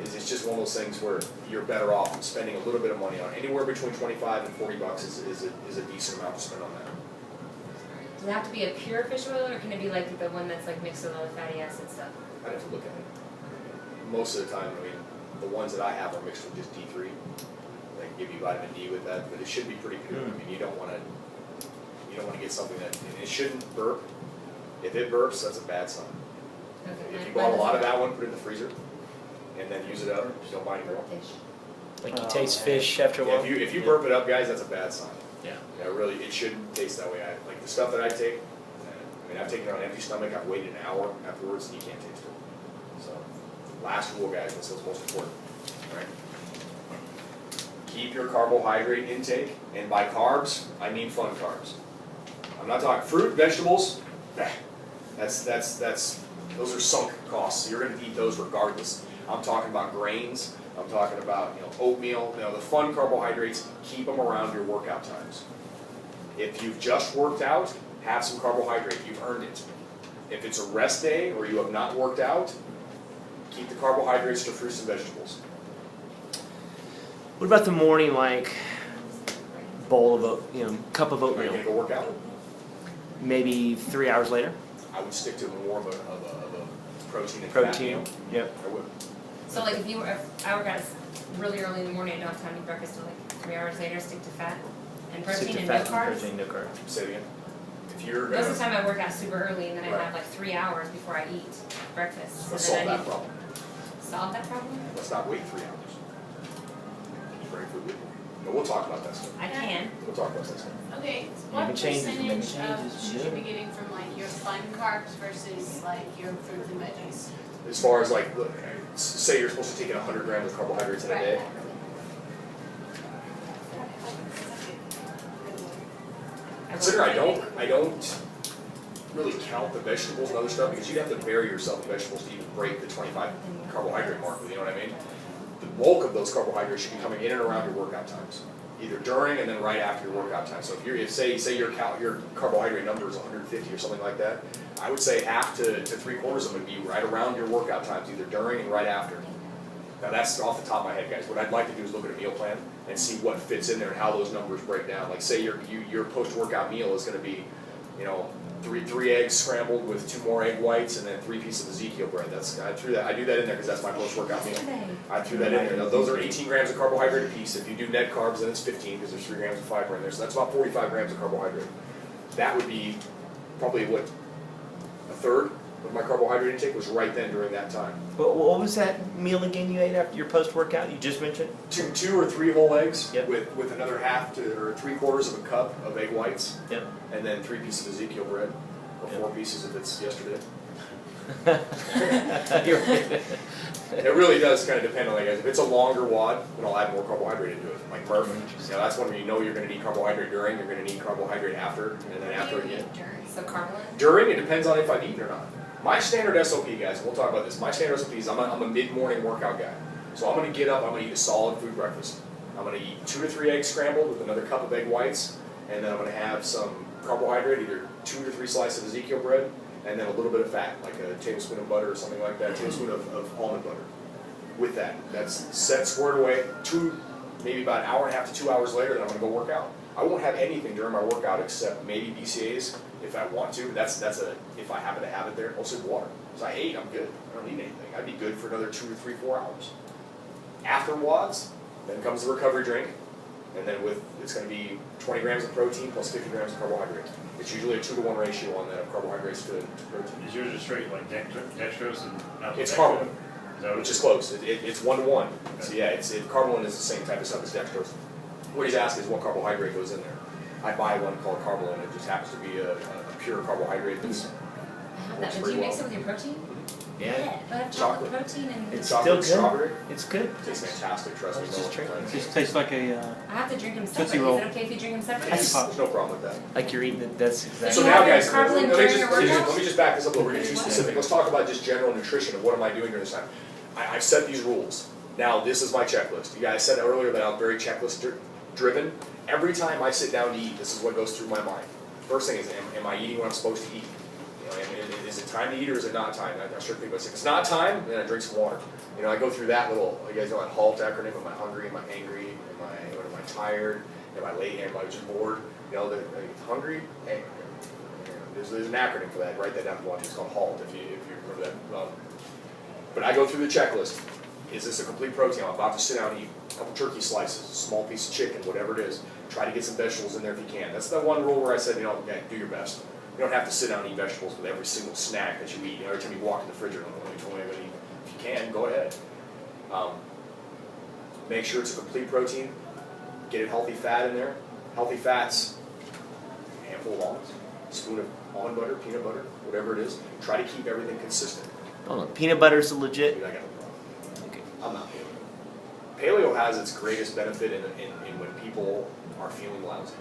It's just one of those things where you're better off spending a little bit of money on. Anywhere between $25 and $40 is a decent amount to spend on that. Does it have to be a pure fish oil, or can it be like the one that's like mixed with all the fatty acid stuff? I'd have to look at it. Most of the time, I mean, the ones that I have are mixed with just D3. They can give you vitamin D with that, but it should be pretty pure. I mean, you don't want to get something that, and it shouldn't burp. If it burps, that's a bad sign. Okay, If you bought a lot of that one, put it in the freezer, and then use it up, just don't buy any more. Fish. Like you taste fish after a Yeah, while? if you burp it up, guys, that's a bad sign. Yeah. Yeah, really, it shouldn't taste that way. Like the stuff that I take, I mean, I've taken it on an empty stomach, I've waited an hour afterwards, and you can't taste it. So, last rule, guys, that's what's most important, right? Keep your carbohydrate intake, and by carbs, I mean fun carbs. I'm not talking fruit, vegetables, those are sunk costs. You're gonna eat those regardless. I'm talking about grains, I'm talking about, oatmeal, the fun carbohydrates, keep them around your workout times. If you've just worked out, have some carbohydrate, you've earned it. If it's a rest day or you have not worked out, keep the carbohydrates to fruits and vegetables. What about the morning, like, bowl of cup of Are you oatmeal? gonna go work out? Maybe 3 hours later? I would stick to more of a protein and fat Protein, meal. yep. I would. So like if I work out really early in the morning, I don't have time to eat breakfast till like 3 hours later, stick to fat and protein Stick to and fat no carbs. protein, no carbs. Say it again. If you're Most gonna, of the time I work out super early and then I Right. have like 3 hours before I eat breakfast. let's and solve then I that problem. Solve that problem? Let's not wait 3 hours. Just bring food with you. But we'll talk about that stuff. I can. We'll talk about that stuff. Okay, can what change it, you can percentage change of it, should you be yeah. getting from like your fun carbs versus like your fruits and veggies? As far as like, look, say you're supposed to take in 100 grams of carbohydrates in a day. Consider I don't really count the vegetables and other stuff because you'd have to bury yourself in vegetables to even break the 25 carbohydrate mark, you know what I mean? The bulk of those carbohydrates should be coming in and around your workout times, either during and then right after your workout time. So if say your carbohydrate number is 150 or something like that, I would say half to 3/4 of them would be right around your workout times, either during and right after. Now that's off the top of my head, guys. What I'd like to do is look at a meal plan and see what fits in there and how those numbers break down. Like say your post-workout meal is going to be, three eggs scrambled with 2 more egg whites and then 3 pieces of Ezekiel bread. I do that in there because that's my post-workout meal. I threw that in there. Now those are 18 grams of carbohydrate a piece. If you do net carbs, then it's 15 because there's 3 grams of fiber in there. So that's about 45 grams of carbohydrate. That would be probably a third of my carbohydrate intake was right then during that time. What was that meal again you ate after your post-workout you just mentioned? Two or 3 whole eggs Yep. with another half or 3/4 of a cup of egg whites. Yep. And then 3 pieces of Ezekiel bread, or 4 pieces if it's yesterday. It really does kind of depend on that, guys. If it's a longer wad, then I'll add more carbohydrate into it. Like Murph, that's when you know you're going to need carbohydrate during, you're going to need carbohydrate after, and then after again. So carbonate? During, it depends on if I've eaten or not. My standard SOP, guys, and we'll talk about this. My standard SOP is I'm a mid-morning workout guy. So I'm going to get up, I'm going to eat a solid food breakfast. I'm going to eat 2 to 3 eggs scrambled with another cup of egg whites, and then I'm going to have some carbohydrate, either 2 to 3 slices of Ezekiel bread, and then a little bit of fat, like a tablespoon of butter or something like that, a tablespoon of almond butter. With that, that's set squared away. Maybe about an hour and a half to 2 hours later, then I'm going to go work out. I won't have anything during my workout except maybe BCAAs if I want to. That's if I happen to have it there. Also water. So I ate, I'm good. I don't need anything. I'd be good for another 2 or 3, 4 hours. After WODs, then comes the recovery drink, and then it's going to be 20 grams of protein plus 50 grams of carbohydrate. It's usually a 2-to-1 ratio on that of carbohydrates to protein. Is yours just straight like dextrose and not It's dextrose? carbon, Is that what which is close. It's 1-to-1. So yeah, carbon is the same type of stuff as dextrose. what he's asking is what carbohydrate goes in there. I buy one called Carbolin, it just happens to be a pure carbohydrate that's I have that, works but do pretty you well. mix it with your protein? Yeah, But I have Chocolate. chocolate protein and. it's Chocolate still good. strawberry? It's good. Tastes fantastic, trust me. Let's just drink It just tastes like a, I have to drink them Tootsie separately. Roll. Is it okay if you drink them separately? That's- pop. There's no problem with that. Like you're eating it. That's exactly. So you now, have your guys, carb let me during just, your let me just- workout? let me just back this up a little. We're gonna get too What? specific. Let's talk about just general nutrition and what am I doing during this time. I've set these rules. Now, this is my checklist. You guys said earlier that I'm very checklist driven. Every time I sit down to eat, this is what goes through my mind. First thing is, am I eating what I'm supposed to eat? You know, is it time to eat or is it not time? I strictly, but if it's not time, then I drink some water. You know, I go through that little, you guys know that HALT acronym. Am I hungry? Am I angry? Am I tired? Am I late? Am I just bored? You know, hungry, angry. There's an acronym for that. Write that down if you want to. It's called HALT if you remember that. But I go through the checklist. Is this a complete protein? I'm about to sit down and eat a couple turkey slices, a small piece of chicken, whatever it is. Try to get some vegetables in there if you can. That's the one rule where I said, you know, okay, do your best. You don't have to sit down and eat vegetables with every single snack that you eat. You know, every time you walk in the refrigerator, you told me I'm going to eat. If you can, go ahead. Make sure it's a complete protein. Get a healthy fat in there. Healthy fats, a handful of almonds, a spoon of almond butter, peanut butter, whatever it is. Try to keep everything consistent. Hold on, peanut butter's legit. Dude, I got no problem. Okay. I'm not paleo. Paleo has its greatest benefit in when people are feeling lousy.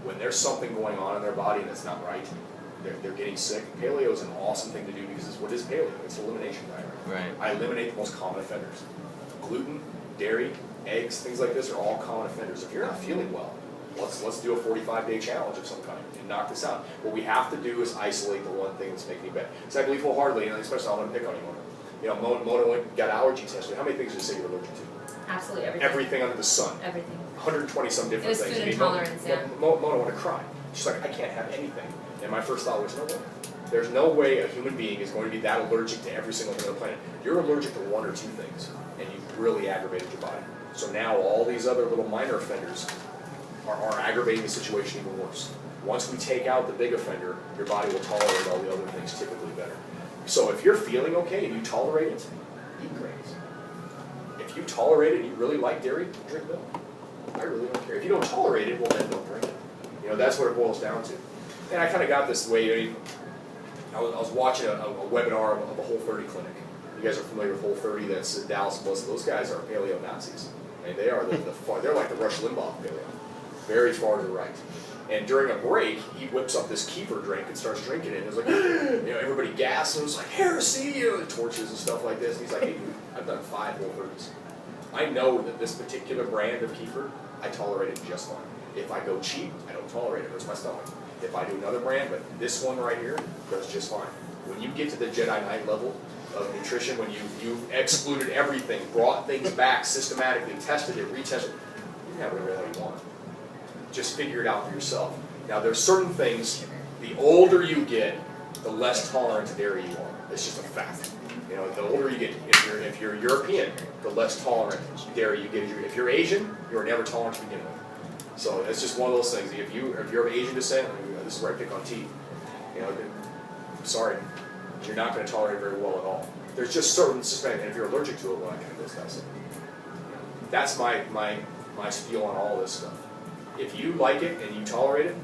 When there's something going on in their body that's not right, they're getting sick. Paleo is an awesome thing to do because it's what is paleo? It's an elimination diet. Right. I eliminate the most common offenders. Gluten, dairy, eggs, things like this are all common offenders. If you're not feeling well, let's do a 45-day challenge of some kind and knock this out. What we have to do is isolate the one thing that's making you bad. So I believe wholeheartedly, and especially I want to pick on you, Mona. You know, Mona got allergy tested. How many things did you say you're allergic to? Absolutely everything. Everything under the sun. Everything. 120 some different It was things. food I mean, intolerance, yeah. Mona wanted to cry. She's like, I can't have anything. And my first thought was, no way. There's no way a human being is going to be that allergic to every single thing on the planet. You're allergic to one or two things, and you've really aggravated your body. So now all these other little minor offenders are aggravating the situation even worse. Once we take out the big offender, your body will tolerate all the other things typically better. So if you're feeling okay and you tolerate it, eat grains. If you tolerate it and you really like dairy, drink milk. I really don't care. If you don't tolerate it, well then don't drink it. You know, that's what it boils down to. And I kind of got this way. I was watching a webinar of a Whole30 clinic. You guys are familiar with Whole30? That's Dallas. Most of those guys are paleo Nazis. And they are they're like the Rush Limbaugh paleo, very far to the right. And during a break, he whips up this kefir drink and starts drinking it. And it's like, you know, everybody gasps and it's like heresy, you know, torches and stuff like this. And he's like, hey, dude, I've done 5 Whole30s. I know that this particular brand of kefir, I tolerate it just fine. If I go cheap, I don't tolerate it. It hurts my stomach. If I do another brand, but this one right here does just fine. When you get to the Jedi Knight level of nutrition, when you excluded everything, brought things back systematically, tested it, retested, you can have whatever the hell you want. Just figure it out for yourself. Now there's certain things, the older you get, the less tolerant to dairy you are. It's just a fact. You know, the older you get, if you're European, the less tolerant dairy you get. If you're Asian, you're never tolerant to begin with. So it's just one of those things. If you're of Asian descent, this is where I pick on teeth. You know, I'm sorry, you're not going to tolerate it very well at all. There's just certain suspended, and if you're allergic to it, well, I can't discuss it. That's my spiel on all this stuff. If you like it and you tolerate it,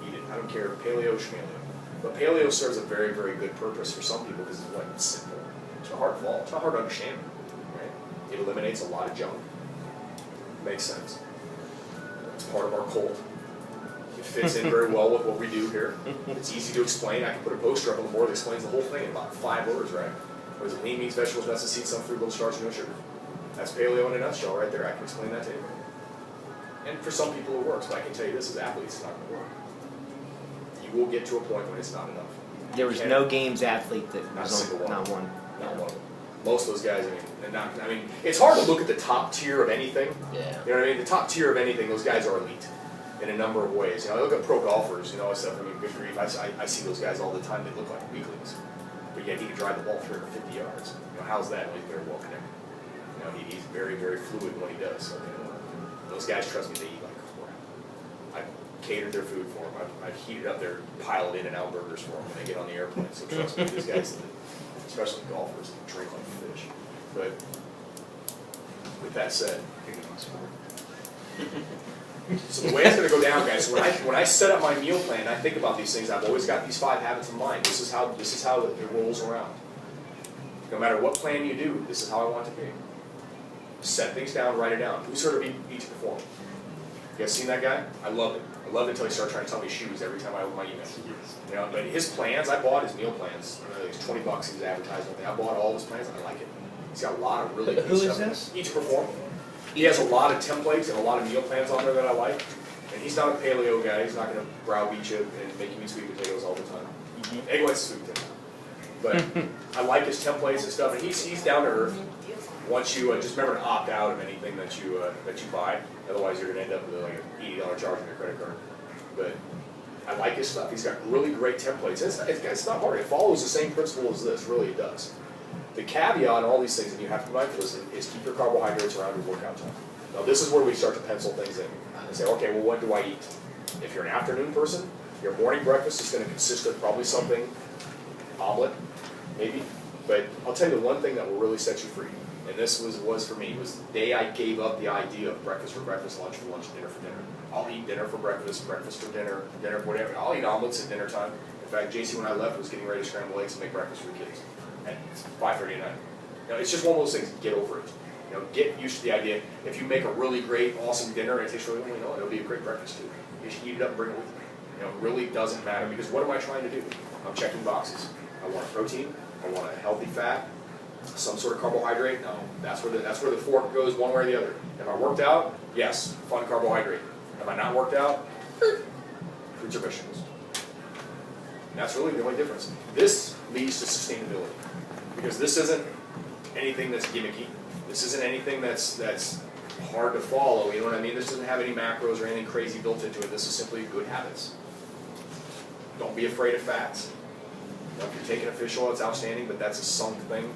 eat it. I don't care, paleo, schmaleo. But paleo serves a very, very good purpose for some people because it's simple. It's not hard to follow. It's not hard to understand. Right? It eliminates a lot of junk. Makes sense. It's part of our cult. It fits in very well with what we do here. It's easy to explain. I can put a poster up on the board that explains the whole thing in about 5 words, right? What is it? Lean meats, vegetables, nuts and seeds, some fruit, little starch, no sugar. That's paleo in a nutshell right there. I can explain that to anybody. And for some people it works, but I can tell you this, as athletes, it's not going to work. You will get to a point when it's not enough. There was no games athlete that Not a was single on, one. not one. Not one of them. Most of those guys, I mean, it's hard to look at the top tier of anything. Yeah. You know what I mean? The top tier of anything, those guys are elite in a number of ways. You know, I look at pro golfers, you know, stuff. I mean, good grief, I see those guys all the time. They look like weaklings, but yet he can drive the ball 350 yards. You know, how's that? Well, he's very well connected. You know, he's very, very fluid when he does. So, you know, those guys, trust me, they eat like crap. I've catered their food for them. I've heated up their piled In-N-Out burgers for them when they get on the airplane. So trust me, these guys, especially golfers, drink like fish. But with that said, So the way it's gonna go down, guys, when I set up my meal plan, I think about these things, I've always got these 5 habits in mind. This is how it rolls around. No matter what plan you do, this is how I want it to be. Set things down, write it down. Who's heard of Eat to Perform? You guys seen that guy? I loved it. I loved it until he started trying to tell me shoes every time I opened my email. You know, but his plans, I bought his meal plans. It was $20 he was advertising. I bought all his plans, and I like it. He's got a lot of really good Who stuff. is this? Eat to Perform. He has a lot of templates and a lot of meal plans on there that I like. And he's not a paleo guy. He's not going to browbeat you and make you eat sweet potatoes all the time. Egg whites is sweet potato. But I like his templates and stuff. And he's down to earth. Once you just remember to opt out of anything that you buy. Otherwise, you're going to end up with like an $80 charge on your credit card. But I like his stuff. He's got really great templates. It's not hard. It follows the same principle as this. Really, it does. The caveat on all these things, and you have to be mindful, is keep your carbohydrates around your workout time. Now, this is where we start to pencil things in and say, okay, well, what do I eat? If you're an afternoon person, your morning breakfast is going to consist of probably something, omelet, maybe. But I'll tell you the one thing that will really set you free, and this was for me, was the day I gave up the idea of breakfast for breakfast, lunch for lunch, dinner for dinner. I'll eat dinner for breakfast, breakfast for dinner, dinner for whatever. I'll eat omelets at dinner time. In fact, JC, when I left, was getting ready to scramble eggs and make breakfast for the kids at 5:30 at night. You know, it's just one of those things. Get over it. You know, get used to the idea. If you make a really great, awesome dinner and it tastes really well, you know, it'll be a great breakfast too. You should eat it up and bring it with you. You know, it really doesn't matter, because what am I trying to do? I'm checking boxes. I want a protein. I want a healthy fat. Some sort of carbohydrate. No, that's where the fork goes one way or the other. If I worked out, yes, fun carbohydrate. If I not worked out, fruits or vegetables. And that's really the only difference. This leads to sustainability, because this isn't anything that's gimmicky. This isn't anything that's hard to follow. You know what I mean? This doesn't have any macros or anything crazy built into it. This is simply good habits. Don't be afraid of fats. You know, if you're taking a fish oil, it's outstanding, but that's a sunk thing.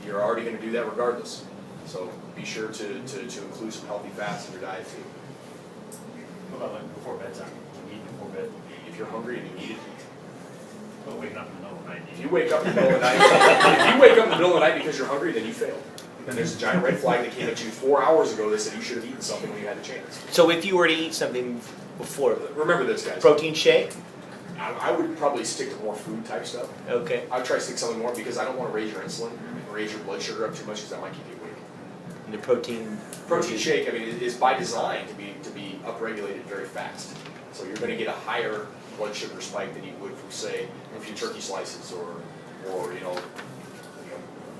You're already going to do that regardless. So be sure to include some healthy fats in your diet too. What about like before bedtime? You eat before bed? If you're hungry and you need it, eat. But waking up in the middle of the night. If you wake up in the middle of the night, if you wake up in the middle of the night because you're hungry, then you failed. And there's a giant red flag that came at you 4 hours ago that said you should have eaten something when you had the chance. So if you were to eat something before, Remember this, guys. protein shake? I would probably stick to more food type stuff. Okay. I would try to stick something more, because I don't want to raise your insulin, raise your blood sugar up too much, because that might keep you awake. And the protein. Protein shake, I mean, is by design to be upregulated very fast. So you're going to get a higher blood sugar spike than you would from, say, a few turkey slices or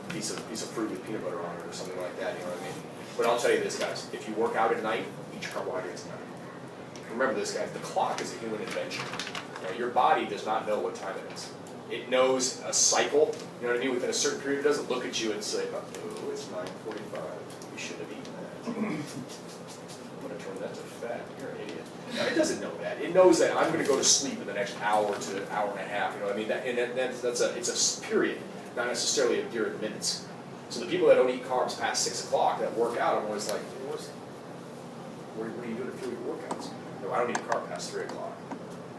piece of fruit with peanut butter on it or something like that. You know what I mean? But I'll tell you this, guys: if you work out at night, eat your carbohydrates at night. Remember this, guys: the clock is a human invention. You know, your body does not know what time it is. It knows a cycle. You know what I mean? Within a certain period, it doesn't look at you and say, "Oh, it's 9:45. You should have eaten that." I'm going to turn that to fat. You're an idiot. No, it doesn't know that. It knows that I'm going to go to sleep in the next hour to hour and a half. You know what I mean? It's a period, not necessarily a period of minutes. So the people that don't eat carbs past 6 o'clock that work out, I'm always like, what are you doing to fuel your workouts? No, I don't eat a carb past 3 o'clock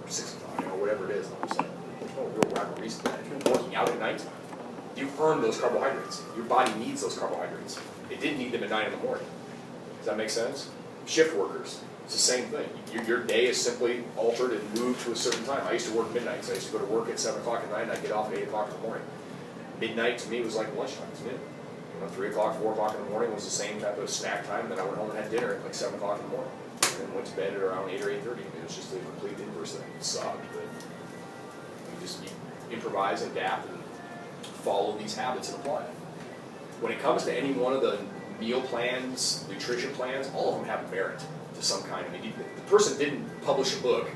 or 6 o'clock, whatever it is. I'm just like, there's no real rhyme or reason to that. If you're working out at night, you've earned those carbohydrates. Your body needs those carbohydrates. It didn't need them at 9 in the morning. Does that make sense? Shift workers, it's the same thing. Your day is simply altered and moved to a certain time. I used to work midnight, so I used to go to work at 7 o'clock at night, and I'd get off at 8 o'clock in the morning. Midnight to me was like lunchtime, it's noon. 3 o'clock, 4 o'clock in the morning was the same type of snack time. Then I went home and had dinner at like 7 o'clock in the morning. And then went to bed at around 8 or 8:30. It was just a complete inverse thing. It sucked, but you improvise, adapt, and follow these habits and apply it. When it comes to any one of the meal plans, nutrition plans, all of them have merit to some kind. I mean, the person didn't publish a book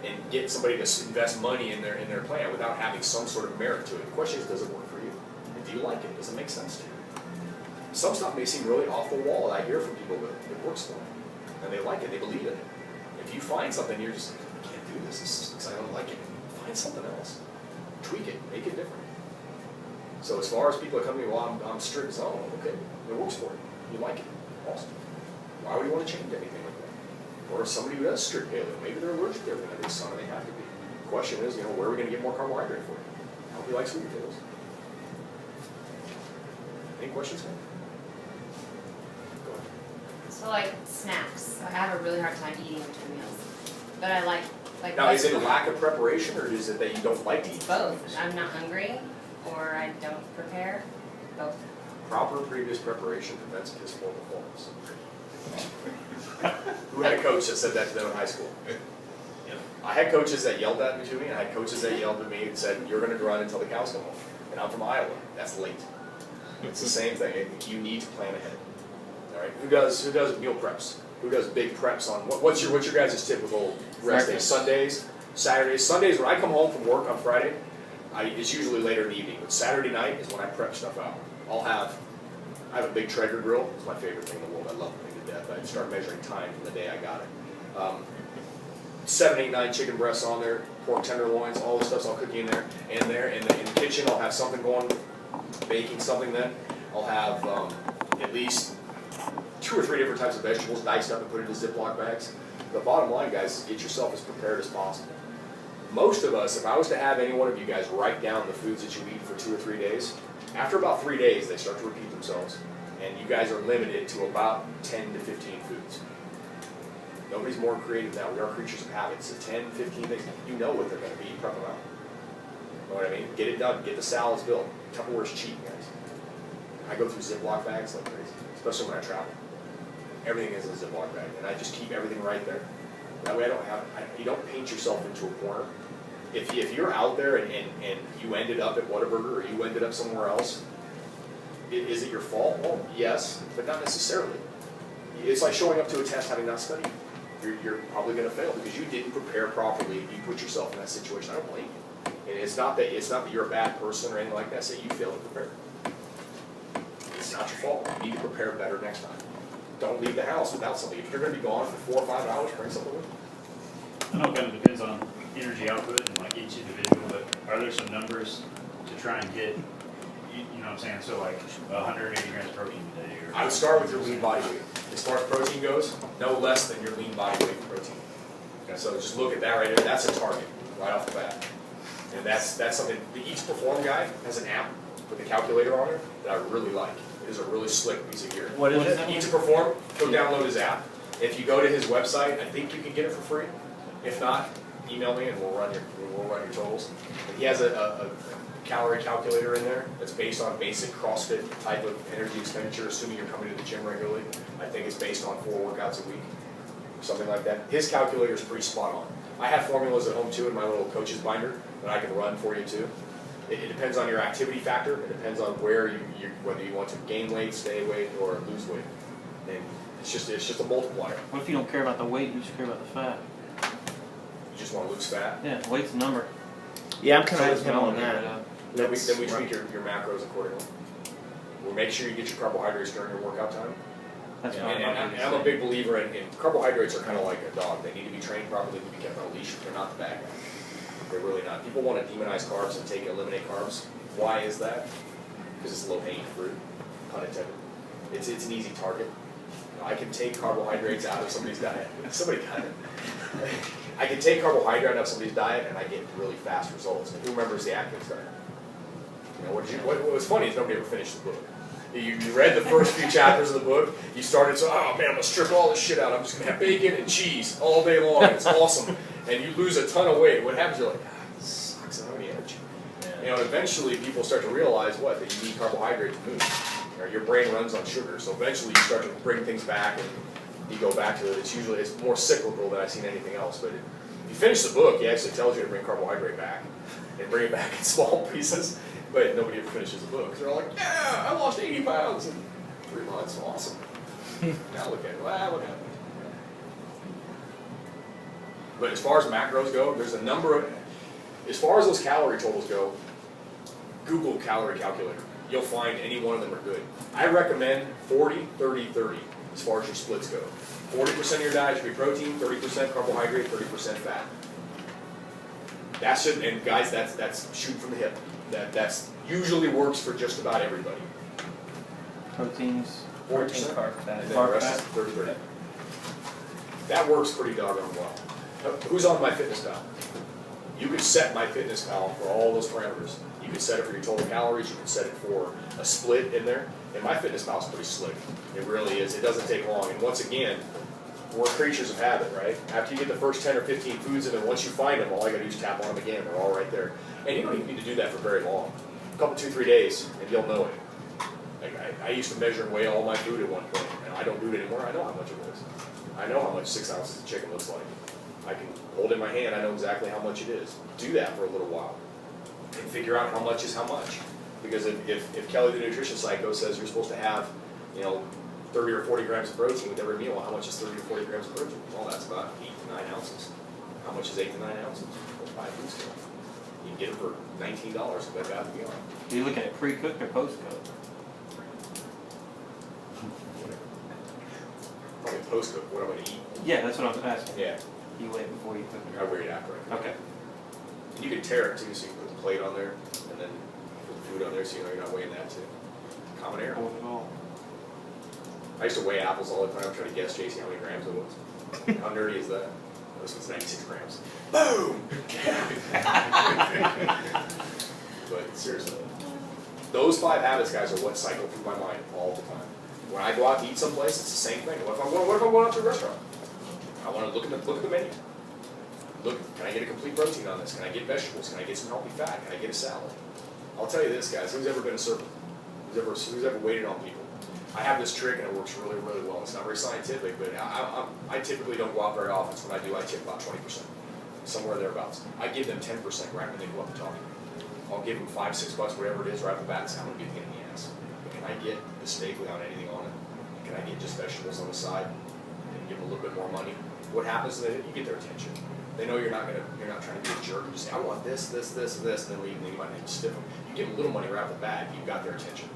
and get somebody to invest money in their plan without having some sort of merit to it. The question is, does it work for you? And do you like it? Does it make sense to you? Some stuff may seem really off the wall, and I hear from people that it works for them, and they like it, they believe in it. If you find something you're just like, I can't do this because I don't like it, find something else. Tweak it, make it different. So as far as people that come to me, well, I'm strict zone, okay, it works for you. You like it, awesome. Why would you want to change anything like that? Or somebody who does strict paleo, maybe they're allergic to everything under the sun, and they have to be. The question is, where are we going to get more carbohydrate for you? I hope you like sweet potatoes. Any questions, man? Go ahead. So like snacks. so I have a really hard time eating between meals. But I like Now, is it a lack of preparation, or is it that you don't like to eat? both. I'm not hungry, or I don't prepare, both. Proper previous preparation prevents piss poor performance. Who had a coach that said that to them in high school? I had coaches that yelled at me to me, and I had coaches that yelled at me and said, "You're going to run until the cows come home." And I'm from Iowa. That's late. It's the same thing. You need to plan ahead. All right. Who does meal preps? Who does big preps on what's your guys' typical rest days? Sundays, Saturdays. Sundays when I come home from work on Friday, it's usually later in the evening. But Saturday night is when I prep stuff out. I have a big Traeger grill. It's my favorite thing in the world. I love the thing to death. I start measuring time from the day I got it. 7, 8, 9 chicken breasts on there, pork tenderloins, all the stuff's all cooking in there. And there in the kitchen, I'll have something going, baking something then. I'll have at least 2 or 3 different types of vegetables diced up and put into Ziploc bags. The bottom line, guys, is get yourself as prepared as possible. Most of us, if I was to have any one of you guys write down the foods that you eat for 2 or 3 days, after about 3 days, they start to repeat themselves. And you guys are limited to about 10 to 15 foods. Nobody's more creative now. We are creatures of habit. So 10, 15 things, you know what they're going to be. Prep them out. You know what I mean? Get it done. Get the salads built. Tupperware's cheap, guys. I go through Ziploc bags like crazy, especially when I travel. Everything is in a Ziploc bag, and I just keep everything right there. That way you don't paint yourself into a corner. If you're out there and you ended up at Whataburger or you ended up somewhere else, is it your fault? Well, yes, but not necessarily. It's like showing up to a test having not studied. You're probably going to fail because you didn't prepare properly. You put yourself in that situation. I don't blame you. And it's not that you're a bad person or anything like that. It's that you failed to prepare. It's not your fault. You need to prepare better next time. Don't leave the house without something. If you're going to be gone for 4 or 5 hours, bring something with you. I know it kind of depends on energy output and like each individual, but are there some numbers to try and get, you know what I'm saying, so like 180 grams of protein a day? Or I would start with your lean body weight. As far as protein goes, no less than your lean body weight for protein. Okay, so just look at that right there. That's a target right off the bat. And that's something. The Eats Perform guy has an app with a calculator on it that I really like. It is a really slick piece of gear. What is it? Eats Perform. Go download his app. If you go to his website, I think you can get it for free. If not, email me and we'll run your totals. And he has a calorie calculator in there that's based on basic CrossFit type of energy expenditure, assuming you're coming to the gym regularly. I think it's based on 4 workouts a week, something like that. His calculator is pretty spot on. I have formulas at home too in my little coach's binder that I can run for you too. It depends on your activity factor. It depends on whether you want to gain weight, stay weight, or lose weight. And it's just a multiplier. What if you don't care about the weight, you just care about the fat? You just want to lose fat. Yeah, weight's a number. Yeah, I'm kind of with him on that. Then we tweak your macros accordingly. We'll make sure you get your carbohydrates during your workout time. That's And, fine. and I'm a big believer in carbohydrates are kind of like a dog. They need to be trained properly to be kept on a leash. They're not the bad guy. They're really not. People want to demonize carbs and eliminate carbs. Why is that? Because it's low-hanging fruit, pun intended. It's an easy target. I can take carbohydrates out of somebody's diet. Somebody got it. I can take carbohydrate out of somebody's diet and I get really fast results. And who remembers the Atkins diet? You know, what was funny is nobody ever finished the book. You read the first few chapters of the book, you started, so, oh man, I'm going to strip all this shit out. I'm just going to have bacon and cheese all day long. It's awesome. And you lose a ton of weight. What happens? You're like, this sucks. I don't have any energy. You know, eventually people start to realize what? That you need carbohydrate to move. Your brain runs on sugar. So eventually you start to bring things back and you go back to it. It's more cyclical than I've seen anything else. But if you finish the book, it actually tells you to bring carbohydrate back and bring it back in small pieces. But nobody ever finishes the book. They're all like, yeah, I lost 80 pounds in 3 months. Awesome. Now look at it. Wow, what happened? But as far as macros go, there's a number of, as far as those calorie totals go, Google calorie calculator. You'll find any one of them are good. I recommend 40, 30, 30 as far as your splits go. 40% of your diet should be protein, 30% carbohydrate, 30% fat. That should, and guys, that's shoot from the hip. That's usually works for just about everybody. Proteins, 40%, carb, fat, and then the rest is 30-30. That works pretty doggone well. Who's on MyFitnessPal? You could set MyFitnessPal for all those parameters. You could set it for your total calories. You could set it for a split in there. And MyFitnessPal is pretty slick. It really is. It doesn't take long. And once again, we're creatures of habit, right? After you get the first 10 or 15 foods in there, once you find them, all I gotta do is tap on them again, they're all right there. And you don't even need to do that for very long. A couple, 2-3 days, and you'll know it. Like I used to measure and weigh all my food at one point, and I don't do it anymore. I know how much it is. I know how much 6 ounces of chicken looks like. I can hold it in my hand, I know exactly how much it is. Do that for a little while, and figure out how much is how much. Because if Kelly the nutrition psycho says you're supposed to have, 30 or 40 grams of protein with every meal, well, how much is 30 or 40 grams of protein? Well, that's about 8 to 9 ounces. How much is 8 to 9 ounces? Well, 5 foods. You can get them for $19 at Bed Bath & Beyond. Are you looking at pre-cooked or post-cooked? Probably post-cook, what I'm gonna eat. Yeah, that's what I'm asking. Yeah, You weigh it before you cook I weigh it after I cook. it. Okay. And you can tear it too, so you can put the plate on there, and then put the food on there, so you know you're not weighing that too. Common error. Hold it all. I used to weigh apples all the time, trying to guess, JC, how many grams it was. How nerdy is that? This one's 96 grams. Boom! But seriously, those 5 habits, guys, are what cycle through my mind all the time. When I go out to eat someplace, it's the same thing. What if I'm going out to a restaurant? I want to look at the menu. Look, can I get a complete protein on this? Can I get vegetables? Can I get some healthy fat? Can I get a salad? I'll tell you this, guys. Who's ever been a server? Who's ever waited on people? I have this trick, and it works really, really well. It's not very scientific, but I typically don't go out very often. So when I do, I tip about 20%, somewhere thereabouts. I give them 10% right when they go up to talk. I'll give them $5, $6, whatever it is, right off the bat, and say, I'm going to be a pain in the ass. But can I get the steak without anything on it? Can I get just vegetables on the side and give them a little bit more money? What happens is that you get their attention. They know you're not trying to be a jerk. You just say, I want this, this, this, and this, and then leave, and then you might have to stiff them. You give them a little money right off the bat, you've got their attention.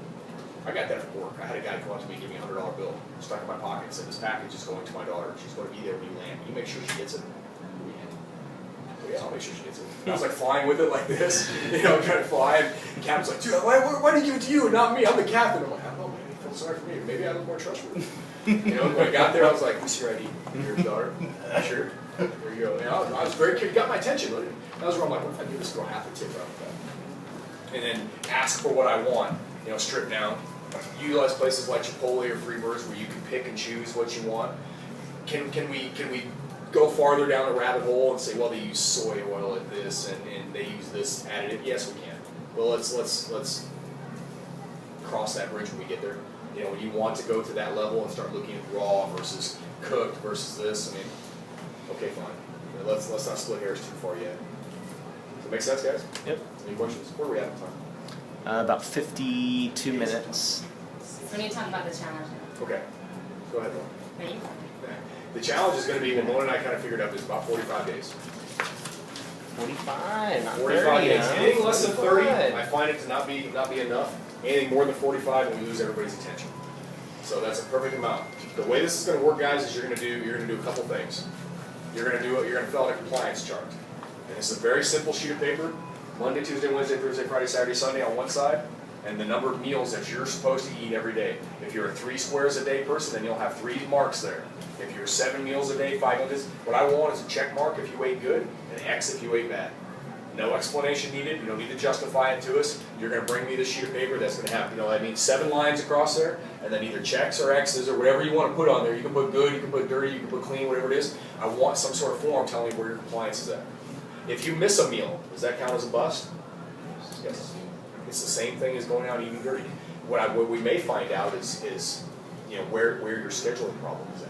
I got that from work. I had a guy come up to me and give me a $100 bill, stuck in my pocket, and said, this package is going to my daughter. She's going to be there when you land. Can you make sure she gets it? Oh, yeah, I'll make sure she gets it. And I was like flying with it like this, trying to fly. And the captain's like, dude, why did he give it to you and not me? I'm the captain. I'm like, I don't know, maybe he feels sorry for me. Maybe I look more trustworthy. When I got there, I was like, what's your ID? Your daughter? Sure. There you go. And I was very curious. Got my attention. That was where I'm like, what if I give this girl half a tip right off that? And then ask for what I want, strip down. Utilize places like Chipotle or Freebirds where you can pick and choose what you want. Can we go farther down the rabbit hole and say, well, they use soy oil at this and they use this additive? Yes, we can. Well, let's cross that bridge when we get there. When you want to go to that level and start looking at raw versus cooked versus this, okay, fine. Let's not split hairs too far yet. Does that make sense, guys? Yep. Any questions? Where are we at in time? About 52 minutes. So we need to talk about the challenge now. Okay. Go ahead, Lauren. Ready? The challenge is going to be, when Mona and I kind of figured out, it's about 45 days. 45, not 45 30, days. huh? Anything less than 30, 45. I find it to not be enough. Anything more than 45, and we lose everybody's attention. So that's a perfect amount. The way this is going to work, guys, is you're going to do a couple things. You're going to fill out a compliance chart, and it's a very simple sheet of paper. Monday, Tuesday, Wednesday, Thursday, Friday, Saturday, Sunday on one side, and the number of meals that you're supposed to eat every day. If you're a 3 squares a day person, then you'll have 3 marks there. If you're 7 meals a day, 5 meals, what I want is a check mark if you ate good, and an X if you ate bad. No explanation needed. You don't need to justify it to us. You're going to bring me the sheet of paper that's going to have, 7 lines across there, and then either checks or X's or whatever you want to put on there. You can put good, you can put dirty, you can put clean, whatever it is. I want some sort of form telling me where your compliance is at. If you miss a meal, does that count as a bust? Yes. It's the same thing as going out and eating dirty. What we may find out is where your scheduling problem is at.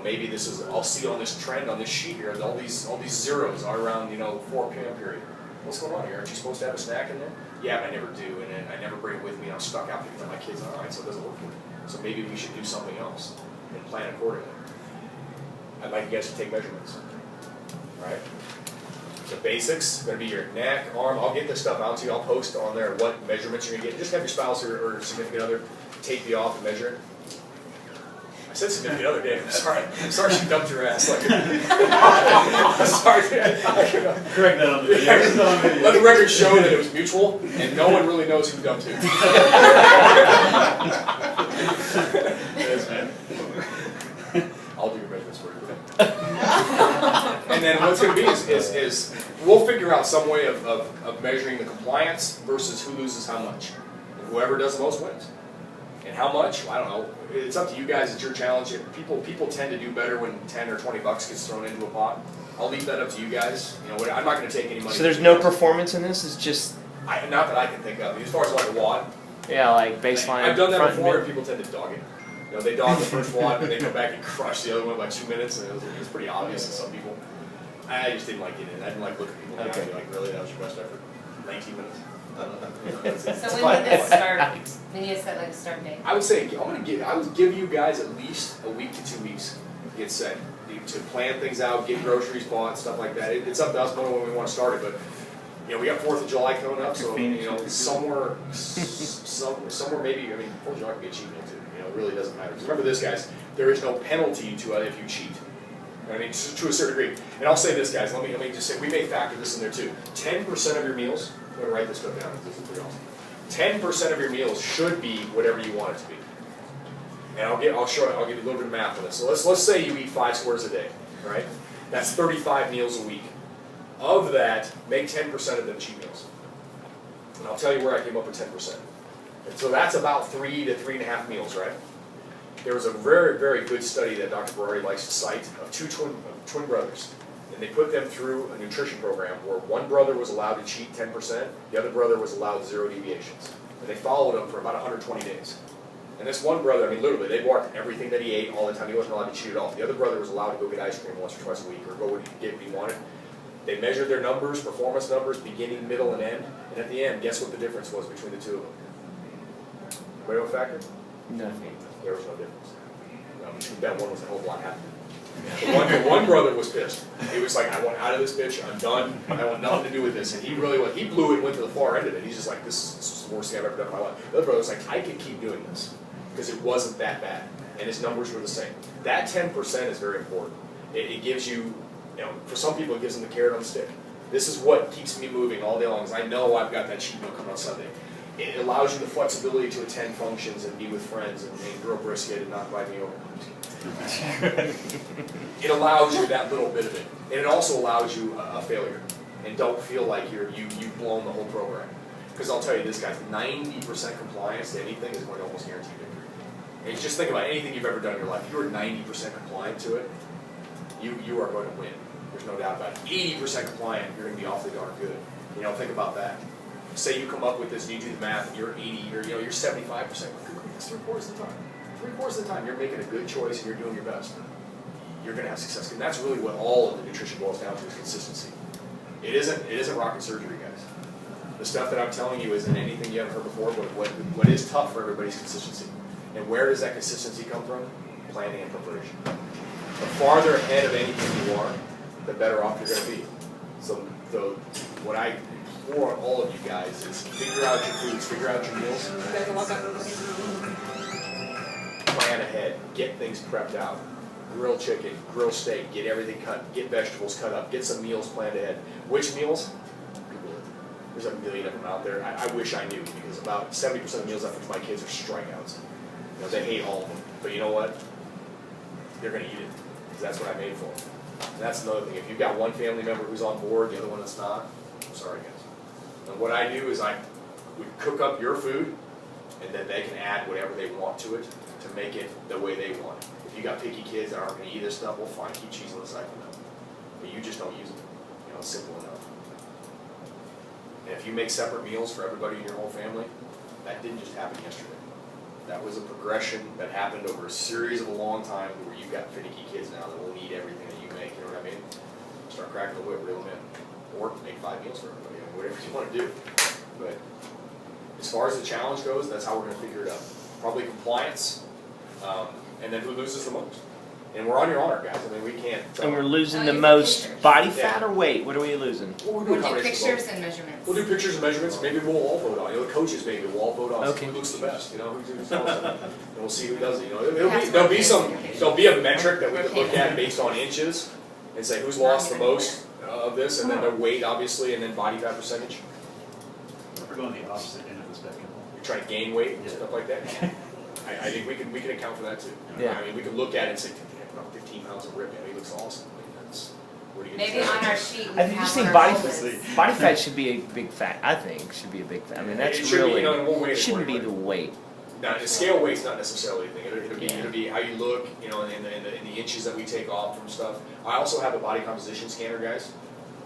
Maybe this is, I'll see on this trend on this sheet here, all these zeros are around 4 p.m. period. What's going on here? Aren't you supposed to have a snack in there? Yeah, but I never do, and then I never bring it with me, and I'm stuck out picking up my kids. All right, so it doesn't work for me. So maybe we should do something else and plan accordingly. I'd like you guys to take measurements. All right? The basics, going to be your neck, arm. I'll get this stuff out to you. I'll post on there what measurements you're going to get. Just have your spouse or significant other tape you off and measure it. I said significant other, Dave. I'm sorry. I'm sorry she dumped your ass. I'm sorry. Correct that on the video. Let the record show that it was mutual, and no one really knows who dumped who. Yes, man. I'll do your measurements for you. And then what's going to be is we'll figure out some way of measuring the compliance versus who loses how much. And whoever does the most wins. And how much? Well, I don't know. It's up to you guys. It's your challenge. People tend to do better when 10 or 20 bucks gets thrown into a pot. I'll leave that up to you guys. You know, I'm not going to take any money. So there's no performance in this. It's just not that I can think of. As far as like a wad, like baseline. I've done that front and before, mid. and people tend to dog it. You know, they dog the first wad, and they come back and crush the other one by 2 minutes, and it was pretty obvious to some people. I just didn't like getting in. I didn't like looking at people in the eye and be like, really, that was your best effort? 19 minutes. So when did this start? We need to set like a start date. I would say I would give you guys at least a week to 2 weeks to get set, to plan things out, get groceries bought, stuff like that. It's up to us when we want to start it, but you know, we got 4th of July coming up, so you know, somewhere maybe, I mean, 4th of July can be a cheat meal too. You know, it really doesn't matter. Because remember this, guys, there is no penalty to it if you cheat. I mean, to a certain degree. And I'll say this, guys. Let me just say, we may factor this in there too. 10% of your meals. I'm going to write this stuff down. This is pretty awesome. 10% of your meals should be whatever you want it to be. And I'll give you a little bit of math on this. So let's say you eat 5 squares a day, right? That's 35 meals a week. Of that, make 10% of them cheat meals. And I'll tell you where I came up with 10%. And so that's about 3 to 3.5 meals, right? There was a very, very good study that Dr. Berardi likes to cite of 2 twin brothers. And they put them through a nutrition program where one brother was allowed to cheat 10%, the other brother was allowed 0 deviations. And they followed him for about 120 days. And this one brother, I mean, literally, they marked everything that he ate all the time. He wasn't allowed to cheat at all. The other brother was allowed to go get ice cream once or twice a week or go get what he wanted. They measured their numbers, performance numbers, beginning, middle, and end. And at the end, guess what the difference was between the two of them? Anybody know what factor? Nothing. There was no difference. Between them, one was a whole lot happier. The one brother was pissed. He was like, I want out of this bitch, I'm done, I want nothing to do with this. And he really he blew it and went to the far end of it. He's just like, this is the worst thing I've ever done in my life. The other brother was like, I could keep doing this because it wasn't that bad. And his numbers were the same. That 10% is very important. It gives you, for some people it gives them the carrot on the stick. This is what keeps me moving all day long, because I know I've got that cheat meal coming on Sunday. It allows you the flexibility to attend functions and be with friends and grill brisket and not buy me over. It allows you that little bit of it. And it also allows you a failure. And don't feel like you've blown the whole program. Because I'll tell you this, guys, 90% compliance to anything is going to almost guarantee victory. And just think about anything you've ever done in your life. If you are 90% compliant to it, you are going to win. There's no doubt about it. 80% compliant, you're going to be awfully darn good. Think about that. Say you come up with this and you do the math and you're 80, you're 75%. That's 3/4 of the time. 3/4 of the time you're making a good choice and you're doing your best. You're going to have success. And that's really what all of the nutrition boils down to, is consistency. It isn't rocket surgery, guys. The stuff that I'm telling you isn't anything you haven't heard before, but what is tough for everybody's consistency. And where does that consistency come from? Planning and preparation. The farther ahead of anything you are, the better off you're going to be. So what I implore on all of you guys is figure out your foods, figure out your meals. Plan ahead. Get things prepped out. Grill chicken, grill steak, get everything cut, get vegetables cut up, get some meals planned ahead. Which meals? Google it. There's a million of them out there. I wish I knew, because about 70% of the meals I feed my kids are strikeouts. They hate all of them. But you know what? They're going to eat it, because that's what I made for them. And that's another thing. If you've got one family member who's on board, the other one that's not, I'm sorry, guys. And what I do is I would cook up your food, and then they can add whatever they want to it to make it the way they want it. If you got picky kids that aren't going to eat this stuff, well, fine, keep cheese on the side for them. But you just don't use it. It's simple enough. And if you make separate meals for everybody in your whole family, that didn't just happen yesterday. That was a progression that happened over a series of a long time, where you've got finicky kids now that will eat everything that you make, you know what I mean? Start cracking the whip, reel them in. Or make 5 meals for everybody, whatever you want to do. But as far as the challenge goes, that's how we're going to figure it out. Probably compliance, and then who loses the most. And we're on your honor, guys. I mean, we can't. And we're losing the you most pictures. body fat or weight? What are we losing? Well, We'll do pictures and measurements. We'll do pictures and measurements. Maybe we'll all vote on it. The coaches maybe will all vote on Okay. who looks the best. And we'll see who does it. There'll be a metric that we can look at based on inches and say who's lost the most of this, and then their weight, obviously, and then body fat percentage. We're going the opposite end of the spectrum. You're trying to gain weight and Yeah. stuff like that. I think we can account for that too. Yeah. I mean, we can look at it and say, about 15 pounds of rib. He looks awesome. I mean, that's what do you Maybe on our sheet we I have just think our body goals. body fat should be a big fat. I think should be a big fat. I mean, that's It should be, really and we'll weigh it shouldn't be the accordingly. weight. Now, the scale weight's not necessarily a thing, it'll be how you look, you know, and the inches that we take off from stuff. I also have a body composition scanner, guys.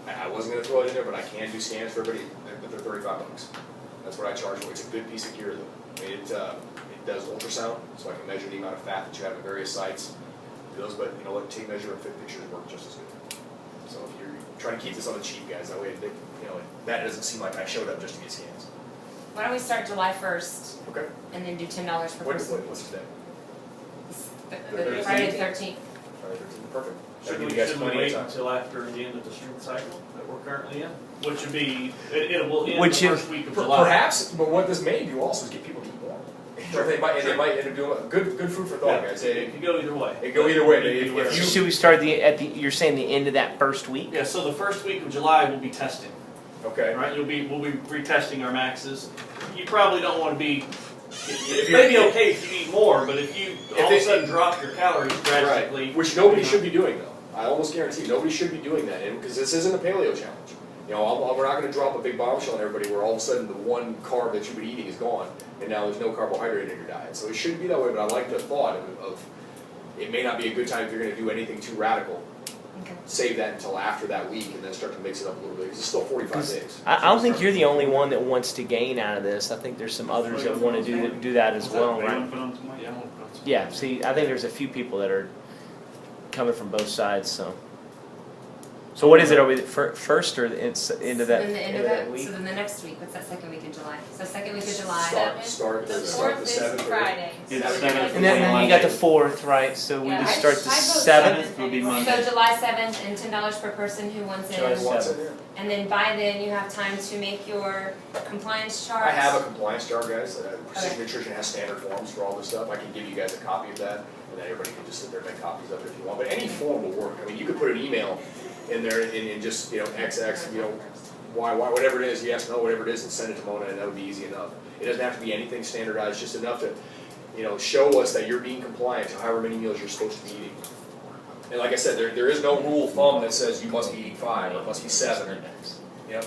I wasn't gonna throw it in there, but I can do scans for everybody, but they're $35. That's what I charge for. It's a good piece of gear though. It does ultrasound, so I can measure the amount of fat that you have at various sites. Those, but you know what, tape measure and fit pictures work just as good. So if you're trying to keep this on the cheap, guys, that way, you know, that doesn't seem like I showed up just to get scans. Why don't we start July 1st Okay. and then do $10 per person? What's today? The Friday the 13th. Friday 13th, perfect. Should That'll we, give you guys should we plenty of wait time. until after the end of the strength cycle that we're currently in? Which would be, it will end Which the is- first week of July. Perhaps, but what this may do also is get people to eat more. Or they might end up doing good food for thought, guys. It could go either way. It go either way, but if you Should we start you're saying the end of that first week? Yeah, so the first week of July will be testing, okay. right? We'll be retesting our maxes. You probably don't want to be, If it you're- may be okay if you eat more, but if you all of a sudden drop your calories drastically. Right, which nobody should be doing though. I almost guarantee nobody should be doing that, because this isn't a paleo challenge. You know, we're not going to drop a big bombshell on everybody where all of a sudden the one carb that you've been eating is gone, and now there's no carbohydrate in your diet. So it shouldn't be that way, but I like the thought of it may not be a good time if you're going to do anything too radical. Okay. Save that until after that week and then start to mix it up a little bit, because it's still 45 days. I don't think you're the only one that wants to gain out of this. I think there's some others that want to do that as well, You right? wanna put on some weight? Yeah, we'll put some- Yeah, see, I think there's a few people that are coming from both sides, so. So what is it, are we the first or the end of that, Then the end end of of that that, week? so then the next week, what's that second week of July? So second week of July. Start The the 4th is 7th. Friday. It's so seventh. like- And then you got the 4th, right, so we Yeah, just I start the vote 7th? Will be anyway. Monday. So July 7th and $10 per person who wants July in. seventh. What's in there? And then by then you have time to make your compliance charts. I have a compliance chart, guys. Precision Nutrition has standard forms for all this stuff. I can give you guys a copy of that, and then everybody can just sit there and make copies of it if you want. But any form will work. I mean, you could put an email in there and just, you know, XX, you know, why, whatever it is, yes, no, whatever it is, and send it to Mona, and that would be easy enough. It doesn't have to be anything standardized, just enough to, you know, show us that you're being compliant to however many meals you're supposed to be eating. And like I said, there is no rule of thumb that says you must be eating 5 or it must be 7. Or, you know,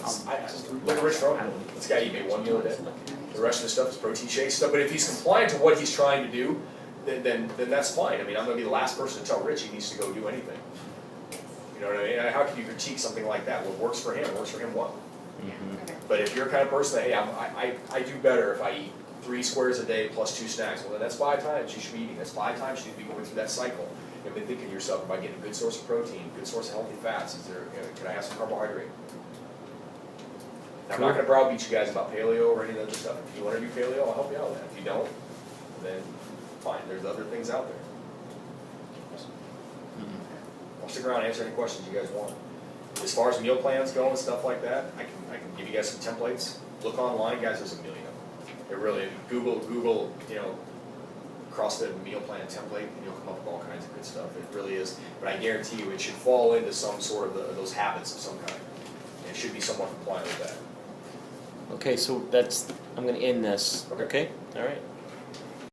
look at Rich Froman. This guy eat maybe 1 meal a day. The rest of the stuff is protein shake stuff. But if he's compliant to what he's trying to do, then that's fine. I mean, I'm going to be the last person to tell Rich he needs to go do anything. You know what I mean? How can you critique something like that? What works for him well. Okay. But if you're the kind of person that, hey, I do better if I eat 3 squares a day plus 2 snacks, well then that's 5 times you should be eating. That's 5 times you need to be going through that cycle. You've been thinking to yourself, am I getting a good source of protein, good source of healthy fats? Is there, you know, can I have some carbohydrate? Now, I'm not going to browbeat you guys about paleo or any of the other stuff. If you want to do paleo, I'll help you out with that. If you don't, then fine. There's other things out there. I'll stick around and answer any questions you guys want. As far as meal plans go and stuff like that, I can give you guys some templates. Look online, guys. There's a million of them. It really Google, you know, CrossFit meal plan template, and you'll come up with all kinds of good stuff. It really is. But I guarantee you, it should fall into some sort of those habits of some kind. And it should be somewhat compliant with that. Okay, so I'm gonna end this, Okay. okay? All right.